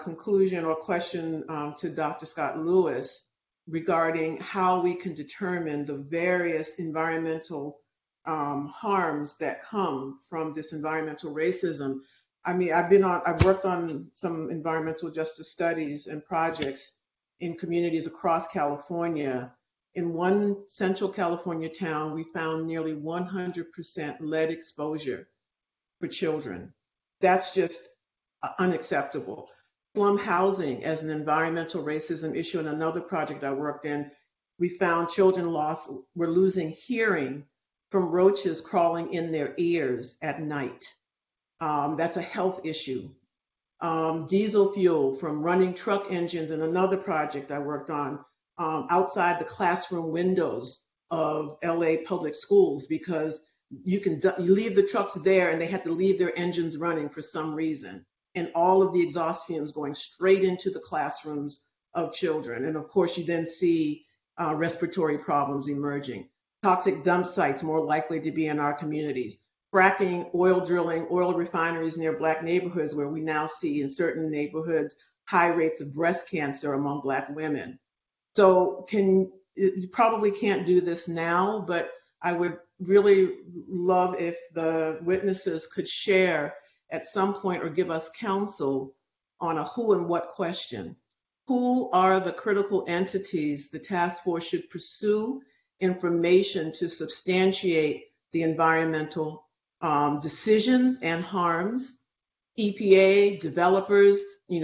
conclusion or question to Dr. Scott Lewis regarding how we can determine the various environmental harms that come from this environmental racism. I mean, I've worked on some environmental justice studies and projects in communities across California. In one Central California town, we found nearly 100% lead exposure for children. That's just unacceptable. Slum housing as an environmental racism issue. In another project I worked in, we found children were losing hearing from roaches crawling in their ears at night. That's a health issue. Diesel fuel from running truck engines in another project I worked on outside the classroom windows of LA public schools, because you leave the trucks there and they had to leave their engines running for some reason. And all of the exhaust fumes going straight into the classrooms of children. And of course, you then see respiratory problems emerging. Toxic dump sites more likely to be in our communities. Fracking, oil drilling, oil refineries near Black neighborhoods, where we now see in certain neighborhoods high rates of breast cancer among Black women. So you probably can't do this now, but I would really love if the witnesses could share at some point or give us counsel on a who and what question. Who are the critical entities the task force should pursue information to substantiate the environmental decisions and harms? EPA, developers,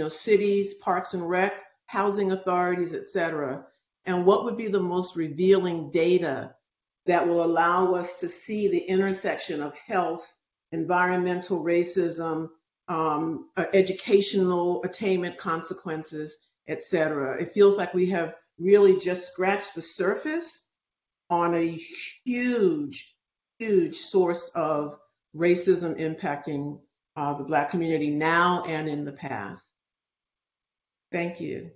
cities, parks and rec, housing authorities, et cetera. And what would be the most revealing data that will allow us to see the intersection of health, environmental racism, educational attainment consequences, et cetera. It feels like we have really just scratched the surface on a huge, huge source of racism impacting the Black community now and in the past. Thank you.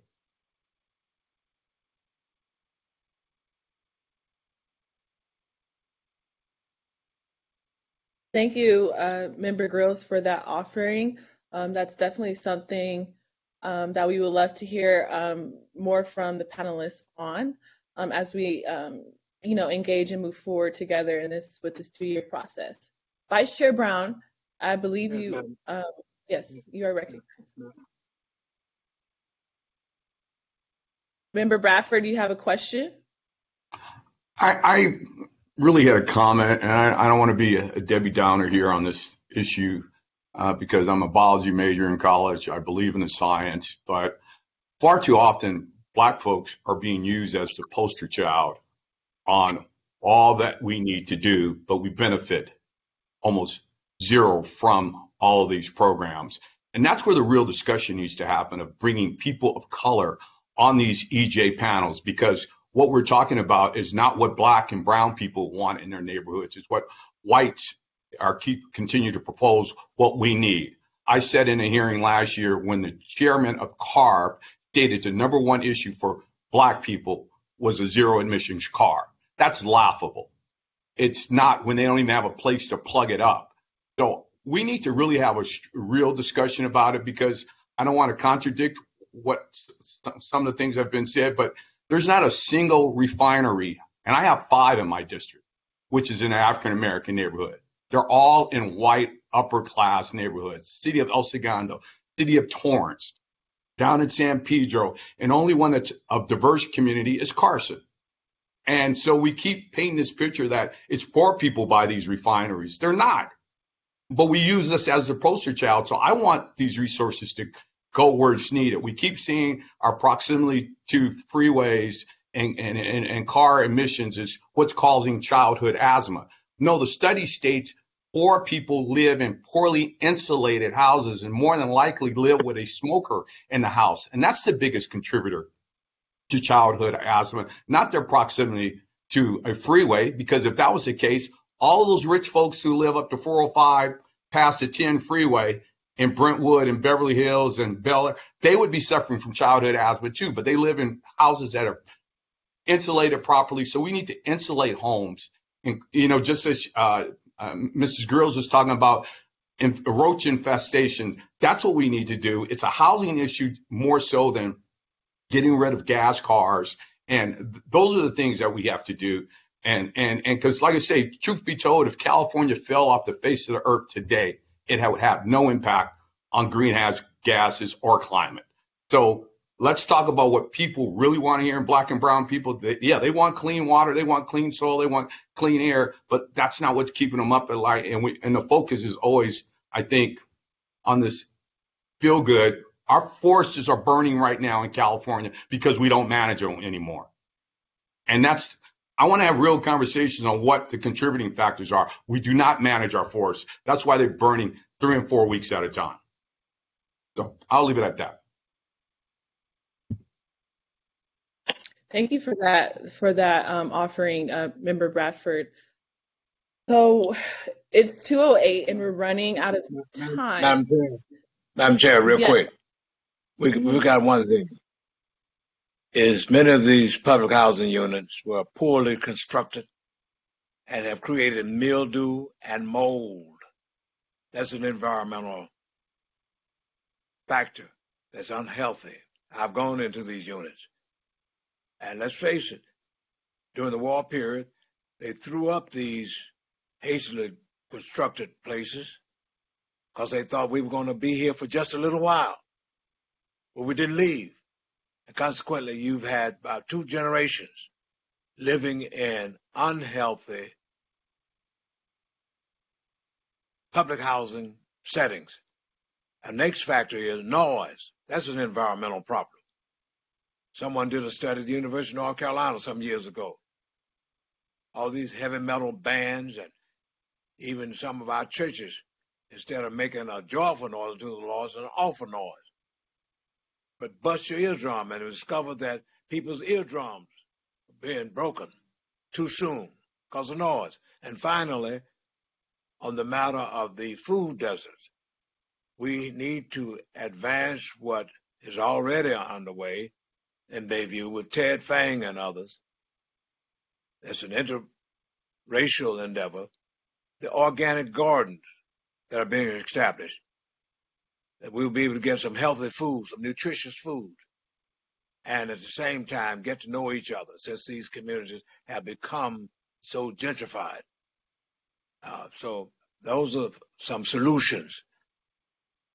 Thank you, Member Grills, for that offering. That's definitely something that we would love to hear more from the panelists on as we, engage and move forward together with this 2-year process. Vice Chair Brown, I believe you. Yes, you are recognized. Member Bradford, do you have a question? I really had a comment, and I don't want to be a Debbie Downer here on this issue because I'm a biology major in college. I believe in the science, but far too often Black folks are being used as the poster child on all that we need to do, but we benefit almost zero from all of these programs. And that's where the real discussion needs to happen, of bringing people of color on these EJ panels, because what we're talking about is not what Black and brown people want in their neighborhoods. It's what whites continue to propose what we need. I said in a hearing last year when the chairman of CARB stated the #1 issue for Black people was a zero emissions car. That's laughable. It's not when they don't even have a place to plug it up. So we need to really have a real discussion about it, because I don't want to contradict what some of the things have been said, but there's not a single refinery, and I have 5 in my district, which is in an African-American neighborhood. They're all in white upper-class neighborhoods. City of El Segundo, City of Torrance, down in San Pedro, and only one that's of diverse community is Carson. And so we keep painting this picture that it's poor people buy these refineries. They're not. but we use this as the poster child. So I want these resources to go where it's needed. We keep seeing our proximity to freeways and car emissions is what's causing childhood asthma. No, the study states poor people live in poorly insulated houses and more than likely live with a smoker in the house. And that's the biggest contributor to childhood asthma, not their proximity to a freeway, because if that was the case, all those rich folks who live up to 405 past the 10 freeway in Brentwood and Beverly Hills and Bel Air, they would be suffering from childhood asthma too, but they live in houses that are insulated properly. So we need to insulate homes. And, you know, just as Mrs. Grills was talking about roach infestation, that's what we need to do. It's a housing issue more so than getting rid of gas cars. And those are the things that we have to do. And because, like I say, truth be told, if California fell off the face of the earth today, it would have no impact on greenhouse gases or climate. So let's talk about what people really want to hear in Black and brown people. They want clean water, they want clean soil, they want clean air, but that's not what's keeping them up at night. And the focus is always, I think, on this feel good. Our forests are burning right now in California because we don't manage them anymore. And I want to have real conversations on what the contributing factors are. We do not manage our forests. That's why they're burning 3 and 4 weeks at a time. So I'll leave it at that. Thank you for that offering, Member Bradford. So it's 2:08 and we're running out of time. Madam Chair, real quick. We got one thing. Is many of these public housing units were poorly constructed and have created mildew and mold. That's an environmental factor that's unhealthy. I've gone into these units. And let's face it, during the war period, they threw up these hastily constructed places because they thought we were going to be here for just a little while. But we didn't leave. And consequently, you've had about 2 generations living in unhealthy public housing settings. And the next factor is noise. That's an environmental problem. Someone did a study at the University of North Carolina some years ago. All these heavy metal bands and even some of our churches, instead of making a joyful noise to the Lord, it's an awful noise. But bust your eardrum, and it was discovered that people's eardrums were being broken too soon because of noise. And finally, on the matter of the food deserts, we need to advance what is already underway in Bayview with Ted Fang and others. It's an interracial endeavor. The organic gardens that are being established, that we'll be able to get some healthy food, some nutritious food, and at the same time get to know each other, since these communities have become so gentrified. So those are some solutions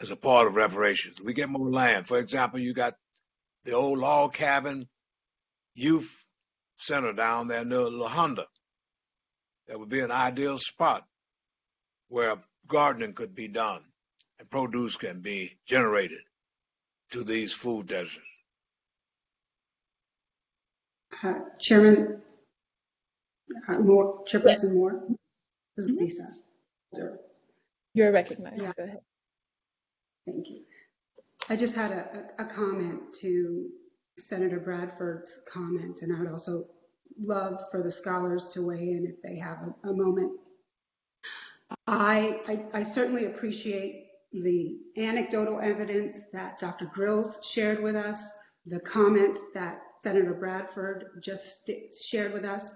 as a part of reparations. We get more land. For example, you got the old log cabin youth center down there near La Honda. That would be an ideal spot where gardening could be done and produce can be generated to these food deserts. Chairman Moore, Chairperson Moore, this is Lisa. You're recognized. Yeah. Go ahead. Thank you. I just had a comment to Senator Bradford's comment, and I would also love for the scholars to weigh in if they have a moment. I certainly appreciate the anecdotal evidence that Dr. Grills shared with us, the comments that Senator Bradford just shared with us,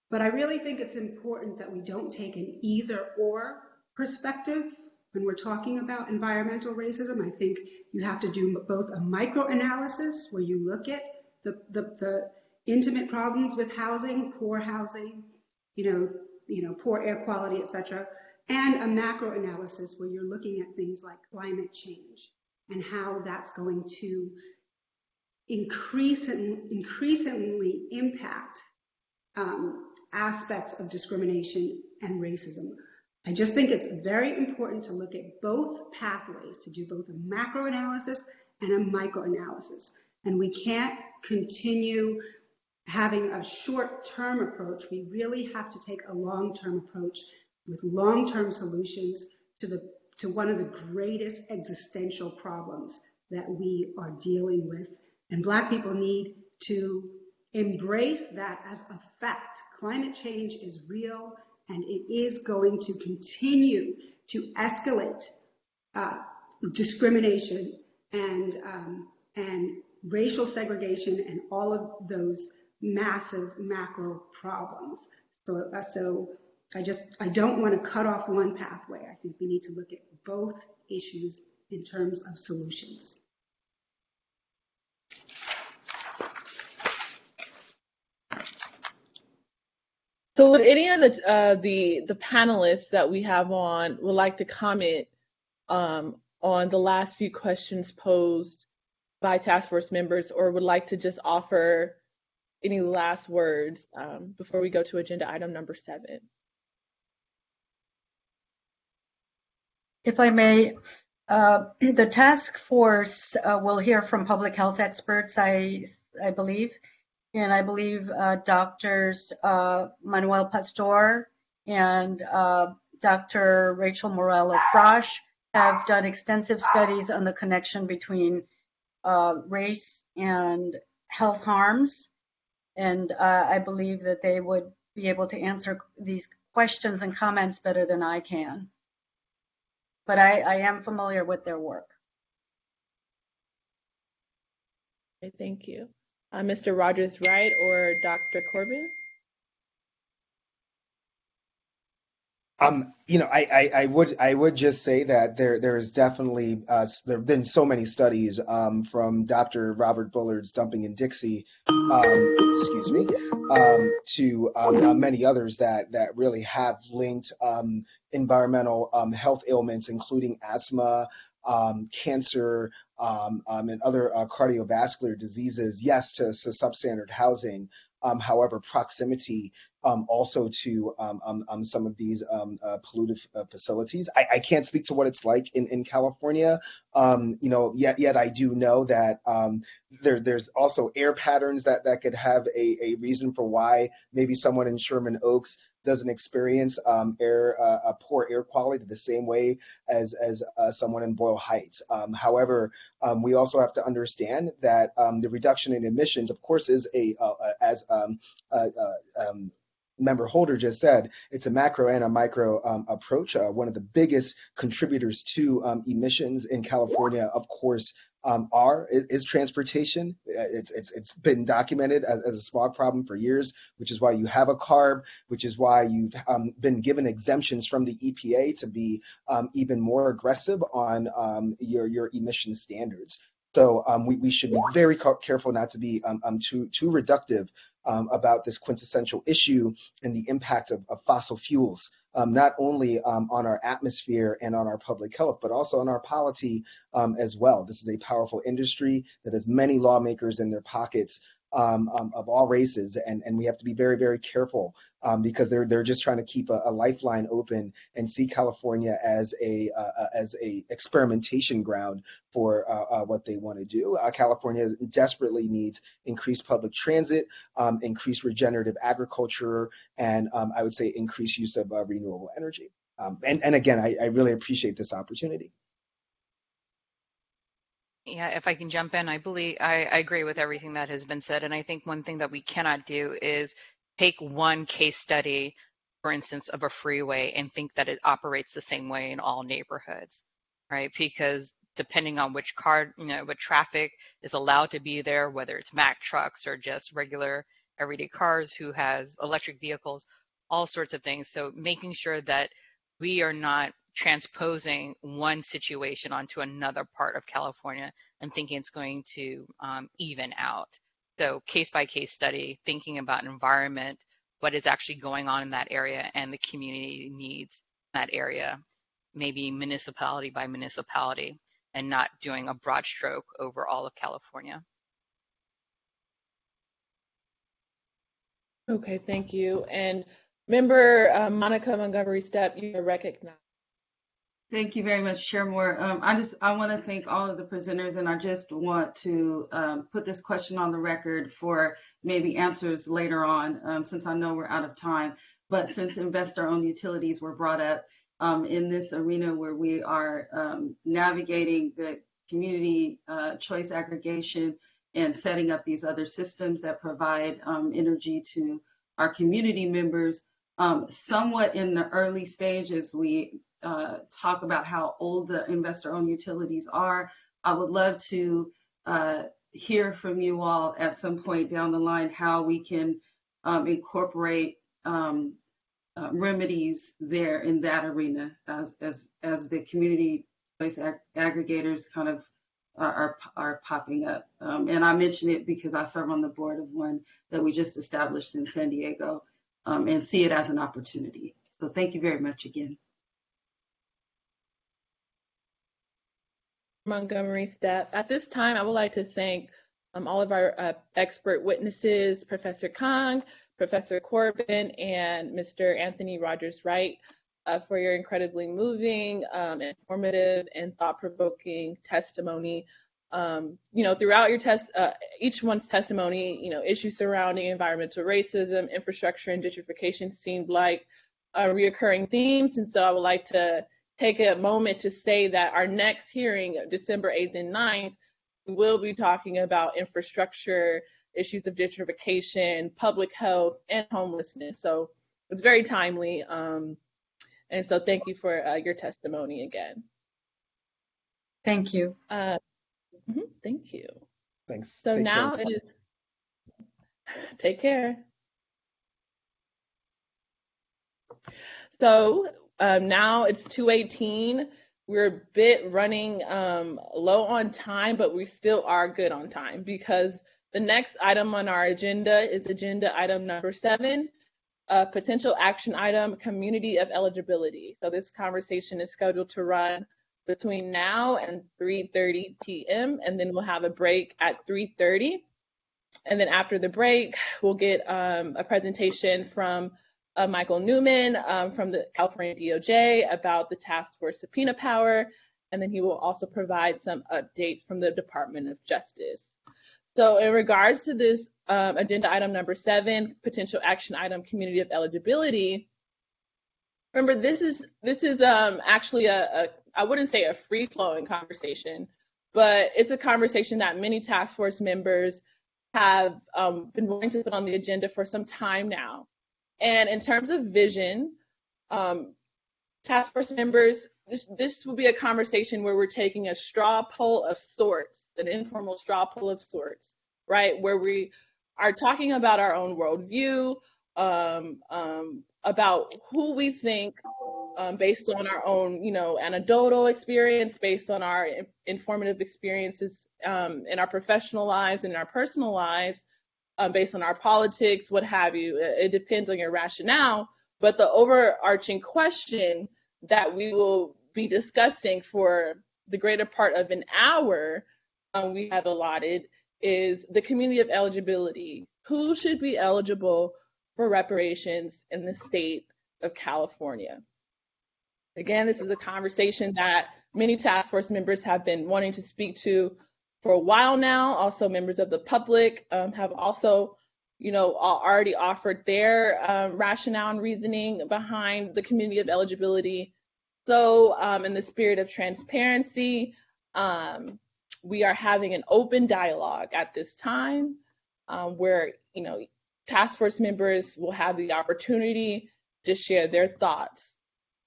but I really think it's important that we don't take an either-or perspective when we're talking about environmental racism. I think you have to do both a micro-analysis where you look at the intimate problems with housing, poor housing, poor air quality, et cetera, and a macro analysis where you're looking at things like climate change and how that's going to increasingly impact aspects of discrimination and racism. I just think it's very important to look at both pathways, to do both a macro analysis and a micro analysis. And we can't continue having a short-term approach. We really have to take a long-term approach with long-term solutions to one of the greatest existential problems that we are dealing with. And Black people need to embrace that as a fact. Climate change is real, and it is going to continue to escalate discrimination and racial segregation and all of those massive macro problems. So I don't want to cut off one pathway. I think we need to look at both issues in terms of solutions. So would any of the panelists that we have on would like to comment on the last few questions posed by task force members, or would like to just offer any last words before we go to agenda item number 7? If I may, the task force will hear from public health experts, I believe. And I believe Doctors Manuel Pastor and Dr. Rachel Morello-Frosch have done extensive studies on the connection between race and health harms. And I believe that they would be able to answer these questions and comments better than I can. But I am familiar with their work. Okay, thank you. Mr. Rogers-Wright or Dr. Corbin? I would just say that there is definitely there have been so many studies from Dr. Robert Bullard's Dumping in Dixie, excuse me, to many others that really have linked environmental health ailments, including asthma, cancer, and other cardiovascular diseases, yes, to substandard housing. However, proximity also to some of these polluted facilities. I can't speak to what it's like in California. Yet I do know that there's also air patterns that could have a reason for why maybe someone in Sherman Oaks doesn't experience poor air quality the same way as someone in Boyle Heights. However, we also have to understand that the reduction in emissions, of course, is as Member Holder just said, it's a macro and a micro approach. One of the biggest contributors to emissions in California, of course, is transportation. It's been documented as a smog problem for years, which is why you have a CARB, which is why you've been given exemptions from the EPA to be even more aggressive on your emission standards. So we should be very careful not to be too reductive about this quintessential issue and the impact of fossil fuels, not only on our atmosphere and on our public health, but also on our polity as well. This is a powerful industry that has many lawmakers in their pockets of all races, and we have to be very, very careful because they're just trying to keep a lifeline open and see California as a experimentation ground for what they want to do. California desperately needs increased public transit, increased regenerative agriculture, and I would say increased use of renewable energy. And again, I really appreciate this opportunity. Yeah, if I can jump in, I agree with everything that has been said. And I think one thing that we cannot do is take one case study, for instance, of a freeway and think that it operates the same way in all neighborhoods, right? Because depending on which car, what traffic is allowed to be there, whether it's Mack trucks or just regular everyday cars who has electric vehicles, all sorts of things. So making sure that we are not transposing one situation onto another part of California and thinking it's going to even out. So case by case study, thinking about environment, what is actually going on in that area and the community needs in that area, maybe municipality by municipality, and not doing a broad stroke over all of California. Okay, thank you. And Member Monica Montgomery Steppe, you are recognized. Thank you very much, Chair Moore. I want to thank all of the presenters, and I just want to put this question on the record for maybe answers later on, since I know we're out of time. But since investor-owned utilities were brought up in this arena where we are navigating the community choice aggregation and setting up these other systems that provide energy to our community members, somewhat in the early stages, we talk about how old the investor-owned utilities are. I would love to hear from you all at some point down the line how we can incorporate remedies there in that arena as the community voice aggregators kind of are popping up. And I mention it because I serve on the board of one that we just established in San Diego, and see it as an opportunity. So thank you very much again. Montgomery Steppe. At this time, I would like to thank all of our expert witnesses, Professor Kang, Professor Corbin, and Mr. Anthony Rogers Wright for your incredibly moving, informative, and thought-provoking testimony. Throughout your each one's testimony, issues surrounding environmental racism, infrastructure, and gentrification seemed like reoccurring themes, and so I would like to take a moment to say that our next hearing, December 8th and 9th, we will be talking about infrastructure, issues of gentrification, public health, and homelessness. So it's very timely. And so thank you for your testimony again. Thank you. Thank you. Thanks. So now it is, take care. So now it's 2:18. We're a bit running low on time, but we still are good on time because the next item on our agenda is agenda item number 7, potential action item, community of eligibility. So this conversation is scheduled to run between now and 3:30 p.m. and then we'll have a break at 3:30. And then after the break, we'll get a presentation from Michael Newman from the California DOJ about the task force subpoena power, and then he will also provide some updates from the Department of Justice. So in regards to this agenda item number 7, potential action item, community of eligibility, remember this is actually I wouldn't say a free-flowing conversation, but it's a conversation that many task force members have been wanting to put on the agenda for some time now. And in terms of vision, task force members, this will be a conversation where we're taking a straw poll of sorts, an informal straw poll of sorts, right? Where we are talking about our own worldview, about who we think, based on our own, anecdotal experience, based on our informative experiences in our professional lives and in our personal lives, based on our politics, what have you. It depends on your rationale, but the overarching question that we will be discussing for the greater part of an hour we have allotted is the community of eligibility. Who should be eligible for reparations in the state of California? Again, this is a conversation that many task force members have been wanting to speak to for a while now. Also, members of the public have also, already offered their rationale and reasoning behind the community of eligibility. So in the spirit of transparency, we are having an open dialogue at this time where, task force members will have the opportunity to share their thoughts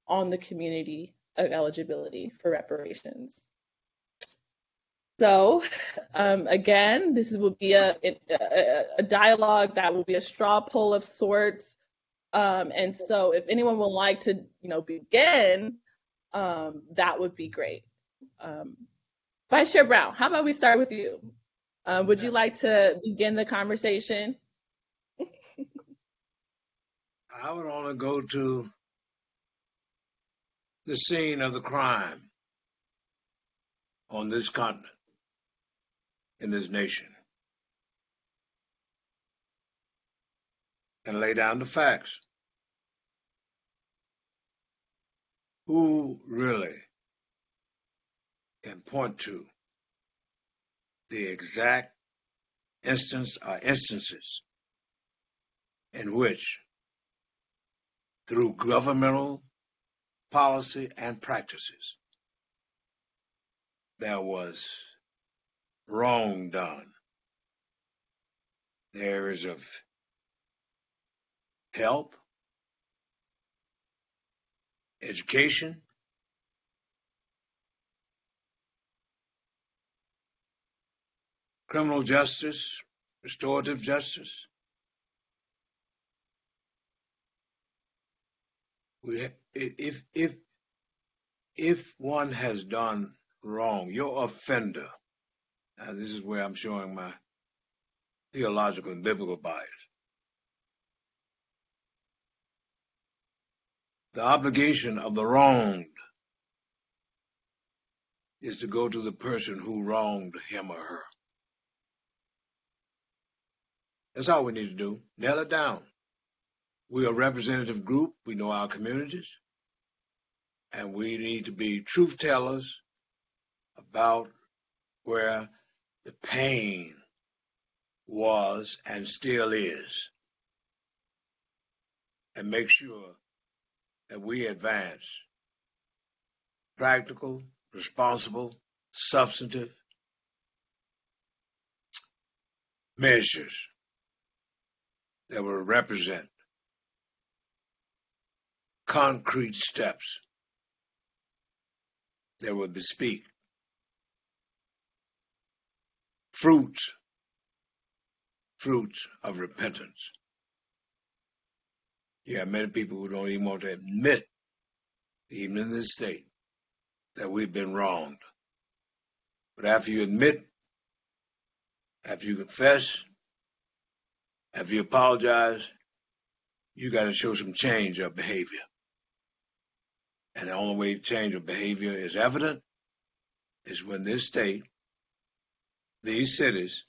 on the community of eligibility for reparations. So again, this will be a dialogue that will be a straw poll of sorts. And so if anyone would like to, begin, that would be great. Vice Chair Brown, how about we start with you? Would you like to begin the conversation? I would only go to the scene of the crime on this continent, in this nation, and lay down the facts who really can point to the exact instances in which, through governmental policy and practices, there was wrong done? Areas of health, education, criminal justice, restorative justice. If one has done wrong, your offender, now this is where I'm showing my theological and biblical bias. The obligation of the wronged is to go to the person who wronged him or her. That's all we need to do. Nail it down. We're a representative group. We know our communities. And we need to be truth tellers about where the pain was and still is. And make sure that we advance practical, responsible, substantive measures that will represent concrete steps that will bespeak fruits of repentance. You have many people who don't even want to admit, even in this state, that we've been wronged. But after you admit, after you confess, after you apologize, you got to show some change of behavior. And the only way change of behavior is evident is when this state, these cities,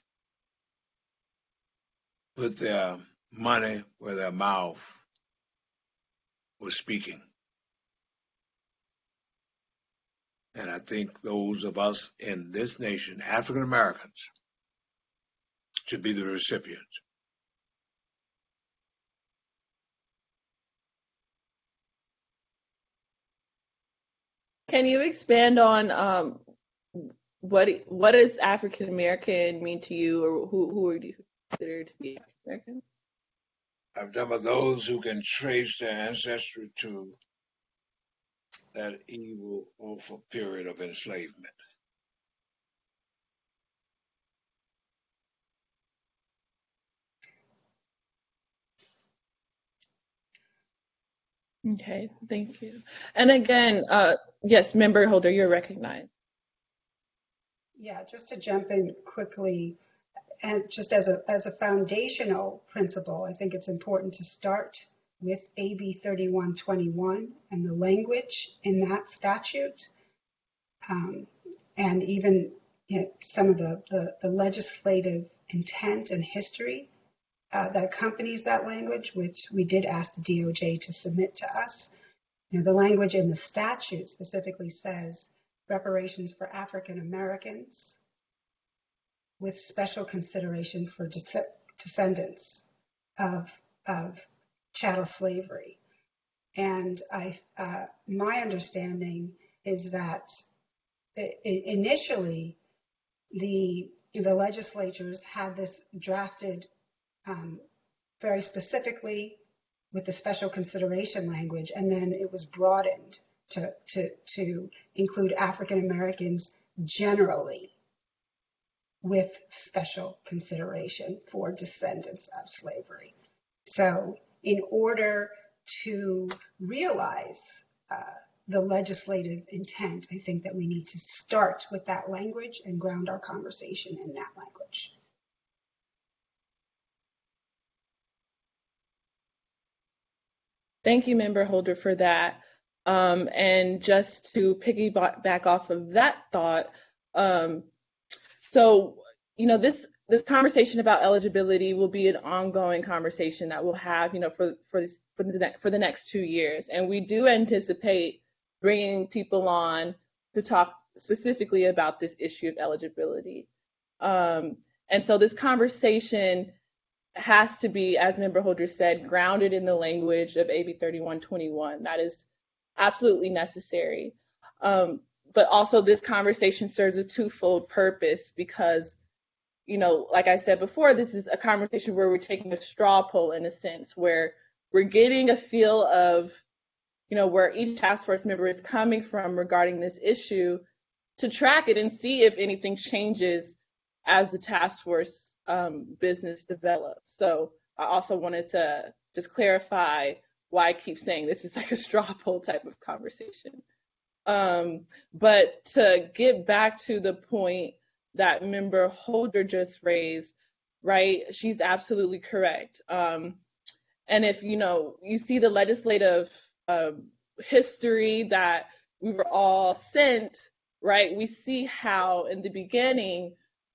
put their money where their mouth was speaking. And I think those of us in this nation, African Americans, should be the recipients. Can you expand on what does African American mean to you, or who are you considered to be African American? I'm talking about those who can trace their ancestry to that evil, awful period of enslavement. Okay, thank you. And again, yes, Member Holder, you're recognized. Yeah, just to jump in quickly, and just as a foundational principle, I think it's important to start with AB 3121 and the language in that statute, and even some of the legislative intent and history that accompanies that language, which we did ask the DOJ to submit to us. The language in the statute specifically says reparations for African Americans with special consideration for descendants of chattel slavery. And my understanding is that initially the legislatures had this drafted very specifically with the special consideration language, and then it was broadened to include African Americans generally, with special consideration for descendants of slavery. So in order to realize the legislative intent, I think that we need to start with that language and ground our conversation in that language. Thank you, Member Holder, for that. And just to piggyback off of that thought, so, this conversation about eligibility will be an ongoing conversation that we'll have, for the next 2 years. And we do anticipate bringing people on to talk specifically about this issue of eligibility. And so this conversation has to be, as Member Holder said, grounded in the language of AB 3121. That is absolutely necessary. But also this conversation serves a twofold purpose because, you know, like I said before, this is a conversation where we're taking a straw poll in a sense, where we're getting a feel of, you know, where each task force member is coming from regarding this issue to track it and see if anything changes as the task force business develops. So I also wanted to just clarify why I keep saying this is like a straw poll type of conversation. But to get back to the point that Member Holder just raised, right, she's absolutely correct. And if, you know, you see the legislative history that we were all sent, right, we see how in the beginning,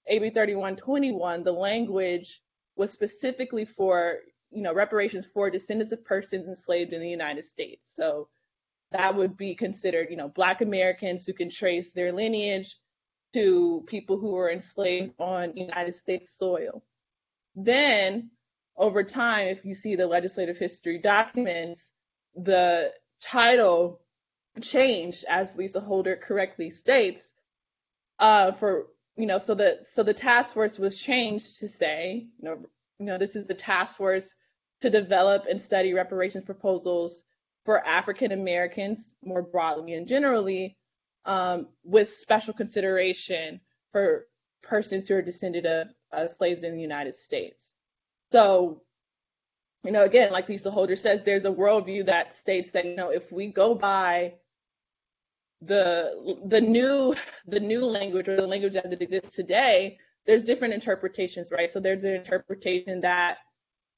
AB 3121, the language was specifically for, you know, reparations for descendants of persons enslaved in the United States. So that would be considered, you know, Black Americans who can trace their lineage to people who were enslaved on United States soil. Then, over time, if you see the legislative history documents, the title changed, as Lisa Holder correctly states, for, you know, so the task force was changed to say, you know, this is the task force to develop and study reparations proposals for African Americans more broadly and generally, with special consideration for persons who are descended of slaves in the United States. So, you know, again, like Lisa Holder says, there's a worldview that states that, you know, if we go by the new language or the language as it exists today, there's different interpretations, right? So there's an interpretation that,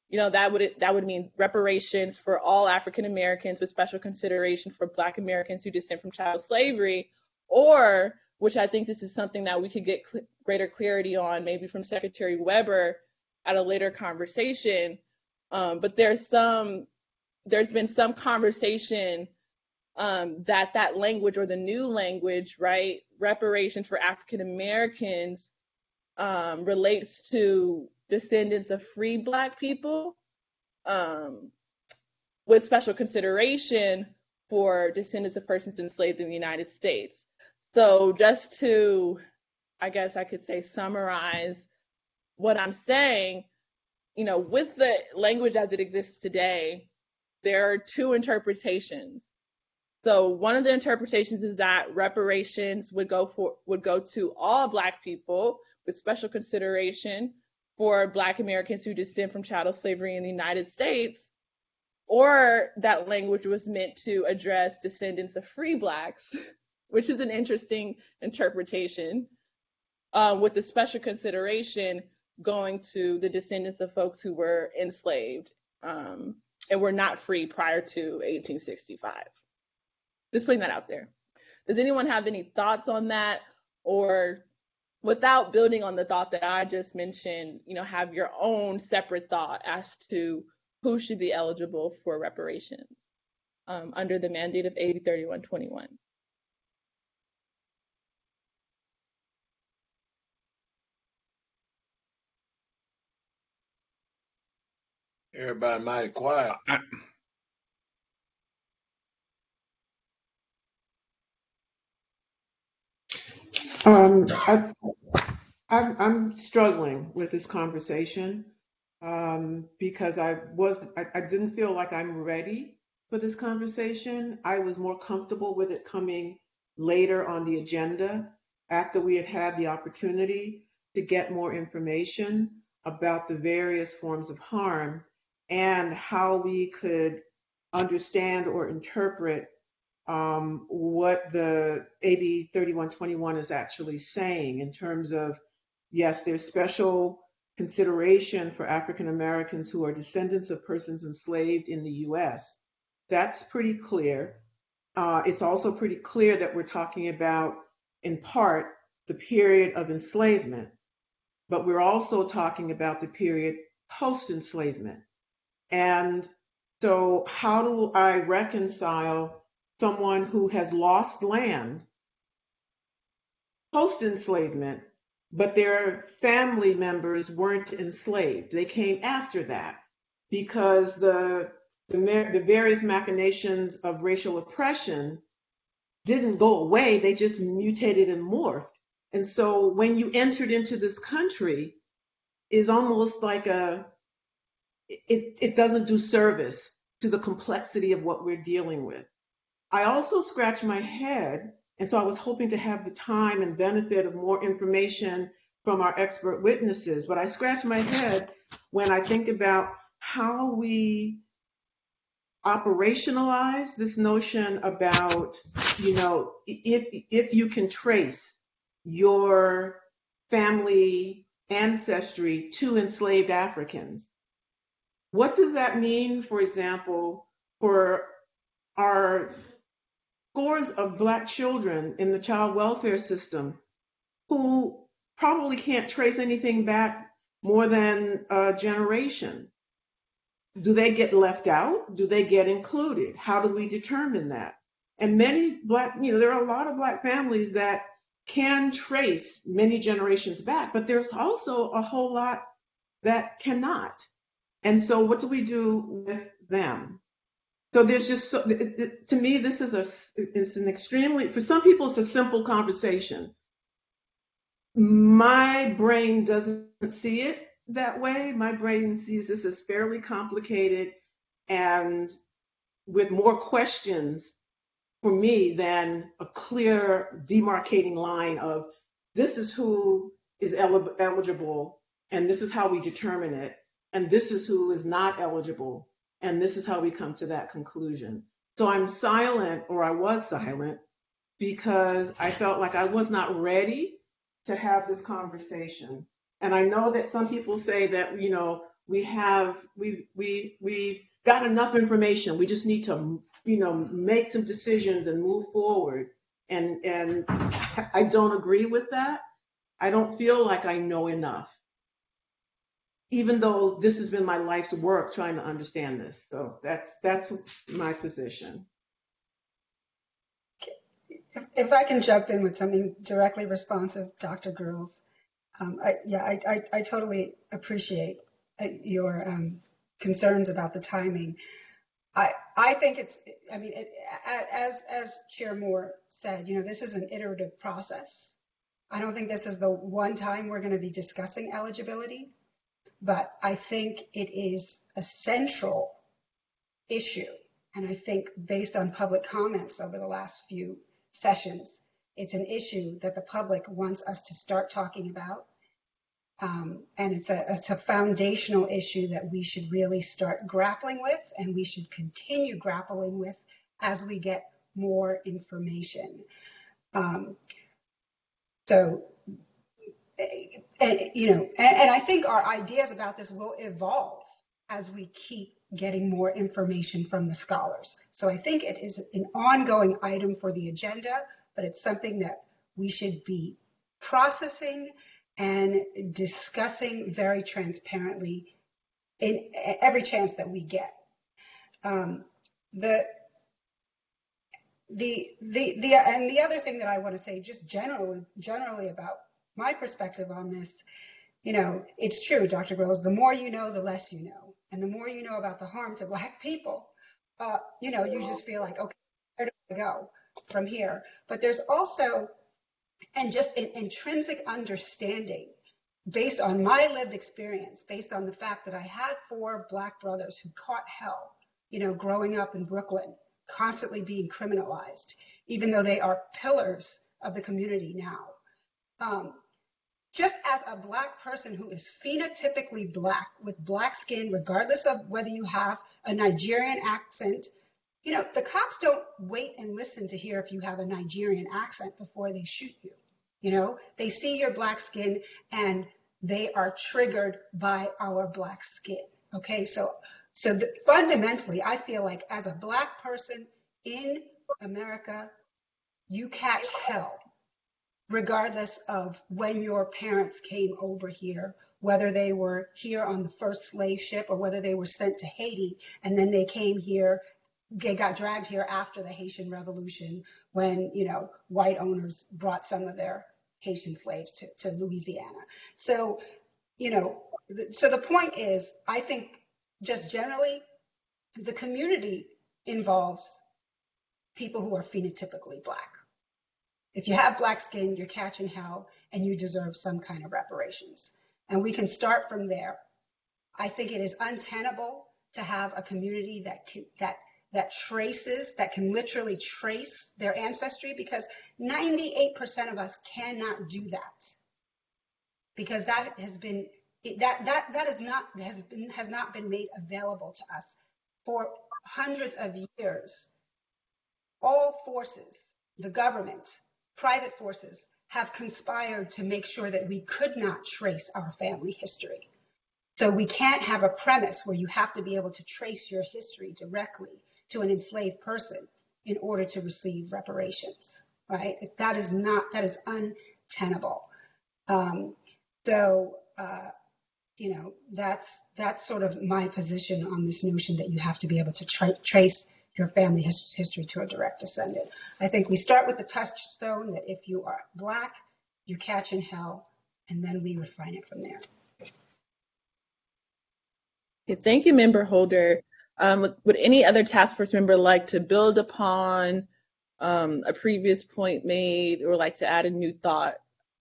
you know, that would mean reparations for all African Americans with special consideration for Black Americans who descend from chattel slavery, or, which I think this is something that we could get greater clarity on, maybe from Secretary Weber at a later conversation. But there's been some conversation that language or the new language, right, reparations for African Americans relates to descendants of free Black people with special consideration for descendants of persons enslaved in the United States. So just to, I guess I could say, summarize what I'm saying, you know, with the language as it exists today, there are two interpretations. So one of the interpretations is that reparations would go to all Black people with special consideration for Black Americans who descend from chattel slavery in the United States, or that language was meant to address descendants of free Blacks, which is an interesting interpretation, with the special consideration going to the descendants of folks who were enslaved and were not free prior to 1865. Just putting that out there. Does anyone have any thoughts on that? Or, without building on the thought that I just mentioned, you know, have your own separate thought as to who should be eligible for reparations under the mandate of AB 3121. Everybody mighty quiet. I'm struggling with this conversation because I didn't feel like I'm ready for this conversation. I was more comfortable with it coming later on the agenda after we had the opportunity to get more information about the various forms of harm and how we could understand or interpret what the AB 3121 is actually saying in terms of, yes, there's special consideration for African Americans who are descendants of persons enslaved in the US. That's pretty clear. It's also pretty clear that we're talking about, in part, the period of enslavement, but we're also talking about the period post-enslavement. And so how do I reconcile someone who has lost land post-enslavement, but their family members weren't enslaved. They came after that because the various machinations of racial oppression didn't go away. They just mutated and morphed. And so when you entered into this country, is almost like it doesn't do service to the complexity of what we're dealing with. I also scratch my head, and so I was hoping to have the time and benefit of more information from our expert witnesses, but I scratch my head when I think about how we operationalize this notion about, if you can trace your family ancestry to enslaved Africans, what does that mean, for example, for our scores of Black children in the child welfare system who probably can't trace anything back more than a generation? Do they get left out? Do they get included? How do we determine that? And many Black, there are a lot of Black families that can trace many generations back, but there's also a whole lot that cannot. And so what do we do with them? So there's just, to me, this is it's an extremely, for some people, it's a simple conversation. My brain doesn't see it that way. My brain sees this as fairly complicated and with more questions for me than a clear demarcating line of this is who is eligible and this is how we determine it, and this is who is not eligible, and this is how we come to that conclusion. So I'm silent, or I was silent, because I felt like I was not ready to have this conversation. And I know that some people say that, we've got enough information. We just need to, make some decisions and move forward. And I don't agree with that. I don't feel like I know enough, even though this has been my life's work trying to understand this. So that's my position. If I can jump in with something directly responsive, Dr. Grills. I totally appreciate your concerns about the timing. I think as Chair Moore said, this is an iterative process. I don't think this is the one time we're going to be discussing eligibility, but I think it is a central issue. And I think based on public comments over the last few sessions, it's an issue that the public wants us to start talking about. And it's a foundational issue that we should really start grappling with, and we should continue grappling with as we get more information. And I think our ideas about this will evolve as we keep getting more information from the scholars. So I think it is an ongoing item for the agenda, but it's something that we should be processing and discussing very transparently in every chance that we get. And the other thing that I want to say, just generally about my perspective on this, it's true, Dr. Grills, the more you know, the less you know. And the more you know about the harm to Black people, you just feel like, okay, where do I go from here? But there's also, and just an intrinsic understanding based on my lived experience, based on the fact that I had 4 Black brothers who caught hell, growing up in Brooklyn, constantly being criminalized, even though they are pillars of the community now. Just as a Black person who is phenotypically Black with Black skin, regardless of whether you have a Nigerian accent, the cops don't wait and listen to hear if you have a Nigerian accent before they shoot you. They see your Black skin and they are triggered by our Black skin. Okay, so fundamentally, I feel like as a Black person in America, you catch hell, regardless of when your parents came over here, whether they were here on the first slave ship or whether they were sent to Haiti and then they came here, they got dragged here after the Haitian Revolution when, white owners brought some of their Haitian slaves to Louisiana. So, so the point is, I think just generally, the community involves people who are phenotypically Black. If you have Black skin, you're catching hell and you deserve some kind of reparations. And we can start from there. I think it is untenable to have a community that can literally trace their ancestry, because 98% of us cannot do that, because that has not been made available to us for hundreds of years. All forces, the government, private forces, have conspired to make sure that we could not trace our family history. So we can't have a premise where you have to be able to trace your history directly to an enslaved person in order to receive reparations, right? That is untenable. That's sort of my position on this notion that you have to be able to trace your family history to a direct descendant. I think we start with the touchstone that if you are Black, you're catching hell, and then we refine it from there. Okay, thank you, Member Holder. Would any other task force member like to build upon a previous point made, or like to add a new thought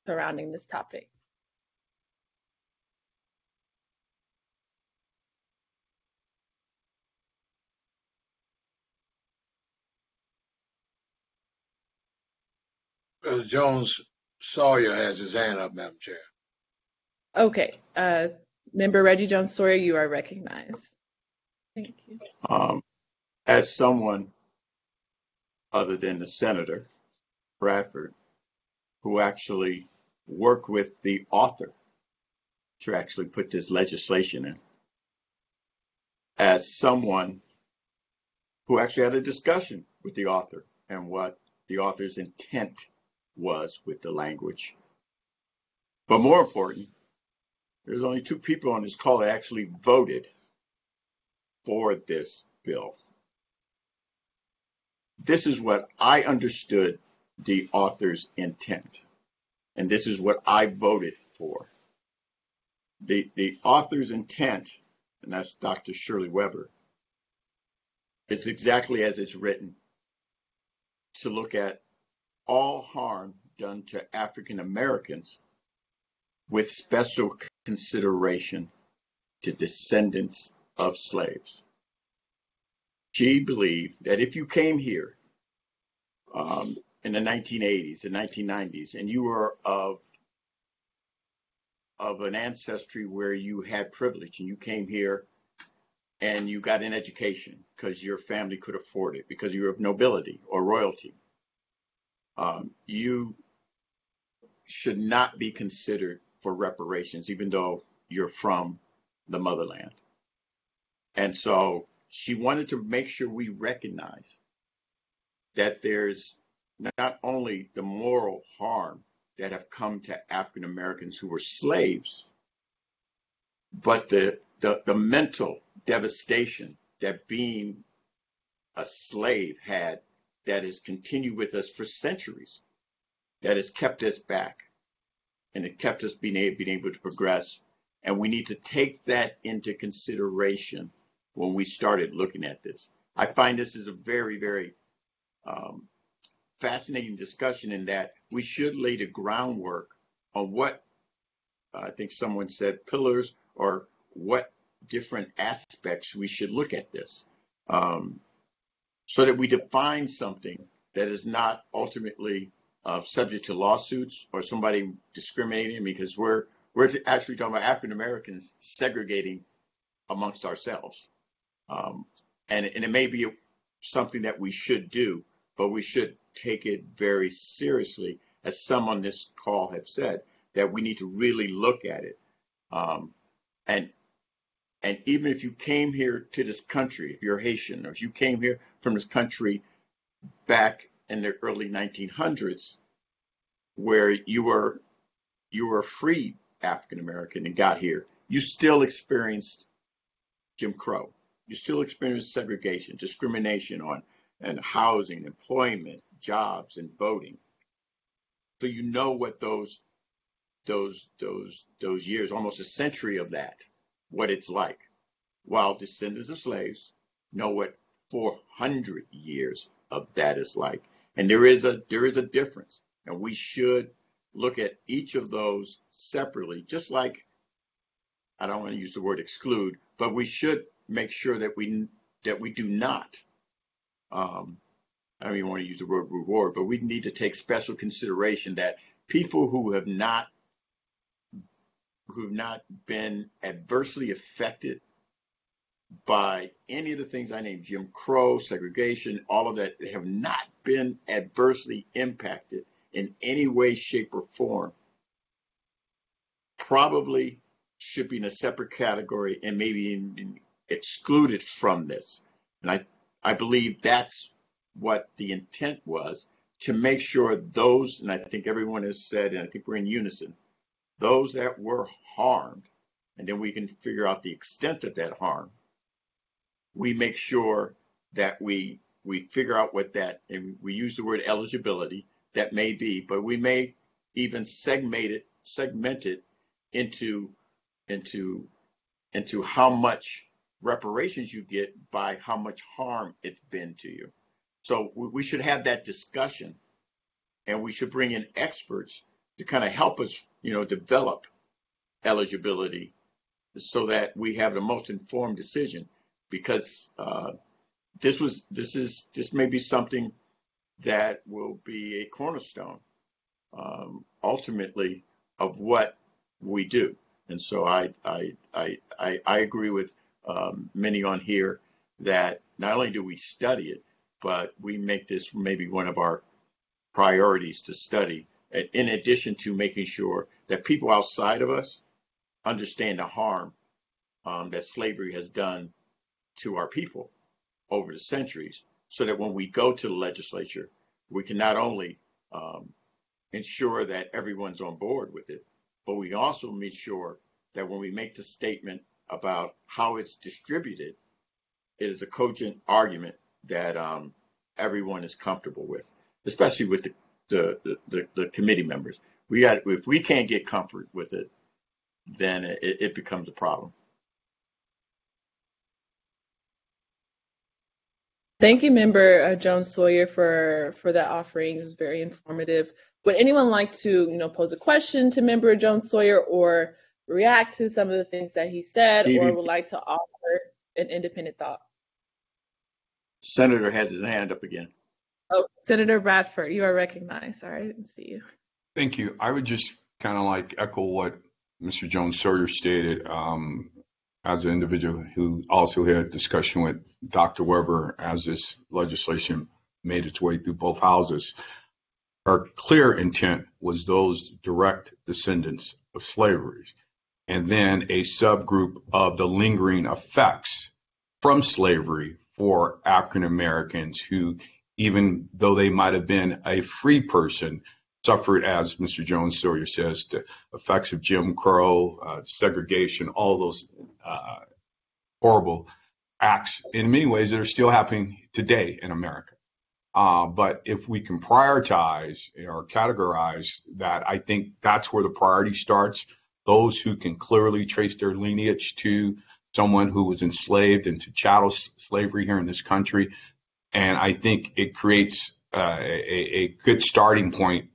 surrounding this topic? President Jones Sawyer has his hand up, Madam Chair. Okay, Member Reggie Jones Sawyer, you are recognized. Thank you. As someone other than the Senator Bradford, who actually worked with the author to actually put this legislation in, as someone who actually had a discussion with the author and what the author's intent was with the language. But more important, there's only two people on this call that actually voted for this bill. This is what I understood the author's intent, and this is what I voted for. The author's intent, and that's Dr. Shirley Weber, is exactly as it's written, to look at all harm done to African Americans with special consideration to descendants of slaves. She believed that if you came here in the 1980s and 1990s and you were of an ancestry where you had privilege and you came here and you got an education because your family could afford it, because you're of nobility or royalty, you should not be considered for reparations, even though you're from the motherland. And so she wanted to make sure we recognize that there's not only the moral harm that have come to African Americans who were slaves, but the mental devastation that being a slave had, that has continued with us for centuries, that has kept us back, and it kept us being able to progress. And we need to take that into consideration when we started looking at this. I find this is a very, very fascinating discussion, in that we should lay the groundwork on what I think someone said, pillars, or what different aspects we should look at this, so that we define something that is not ultimately subject to lawsuits or somebody discriminating, because we're actually talking about African Americans segregating amongst ourselves. And it may be something that we should do, but we should take it very seriously, as some on this call have said, that we need to really look at it. And even if you came here to this country, if you're Haitian, or if you came here from this country back in the early 1900s, where you were a free African American and got here, you still experienced Jim Crow. You still experience segregation, discrimination on and housing, employment, jobs, and voting. So you know what those years, almost a century of that, what it's like. While descendants of slaves know what 400 years of that is like. And there is a difference. And we should look at each of those separately, just like, I don't want to use the word exclude, but we should make sure that we do not, I don't even want to use the word reward, but we need to take special consideration that people who have not been adversely affected by any of the things I named, Jim Crow, segregation, all of that, have not been adversely impacted in any way, shape, or form, probably should be in a separate category and maybe excluded from this. And I believe that's what the intent was, to make sure those, and I think everyone has said, and I think we're in unison, those that were harmed, and then we can figure out the extent of that harm. We make sure that we figure out what that, and we use the word eligibility, that may be, but we may even segment it into how much reparations you get by how much harm it's been to you. So we should have that discussion, and we should bring in experts to kind of help us, develop eligibility so that we have the most informed decision. Because this may be something that will be a cornerstone, ultimately, of what we do. And so I agree with many on here that not only do we study it, but we make this maybe one of our priorities to study, in addition to making sure that people outside of us understand the harm that slavery has done to our people over the centuries, so that when we go to the legislature, we can not only ensure that everyone's on board with it, but we also make sure that when we make the statement about how it's distributed, it is a cogent argument that everyone is comfortable with, especially with the committee members. If we can't get comfort with it, then it becomes a problem. Thank you, Member Jones Sawyer, for that offering. It was very informative. Would anyone like to, pose a question to Member Jones Sawyer, or react to some of the things that he said, or would like to offer an independent thought? Senator has his hand up again. Oh, Senator Bradford, you are recognized. Sorry, I didn't see you. Thank you. I would just kind of echo what Mr. Jones Sawyer stated. As an individual who also had discussion with Dr. Weber as this legislation made its way through both houses, our clear intent was those direct descendants of slavery, and then a subgroup of the lingering effects from slavery for African Americans who, even though they might have been a free person, suffered, as Mr. Jones Sawyer says, the effects of Jim Crow, segregation, all those horrible acts in many ways that are still happening today in America. But if we can prioritize or categorize that, I think that's where the priority starts. Those who can clearly trace their lineage to someone who was enslaved into chattel slavery here in this country. And I think it creates a good starting point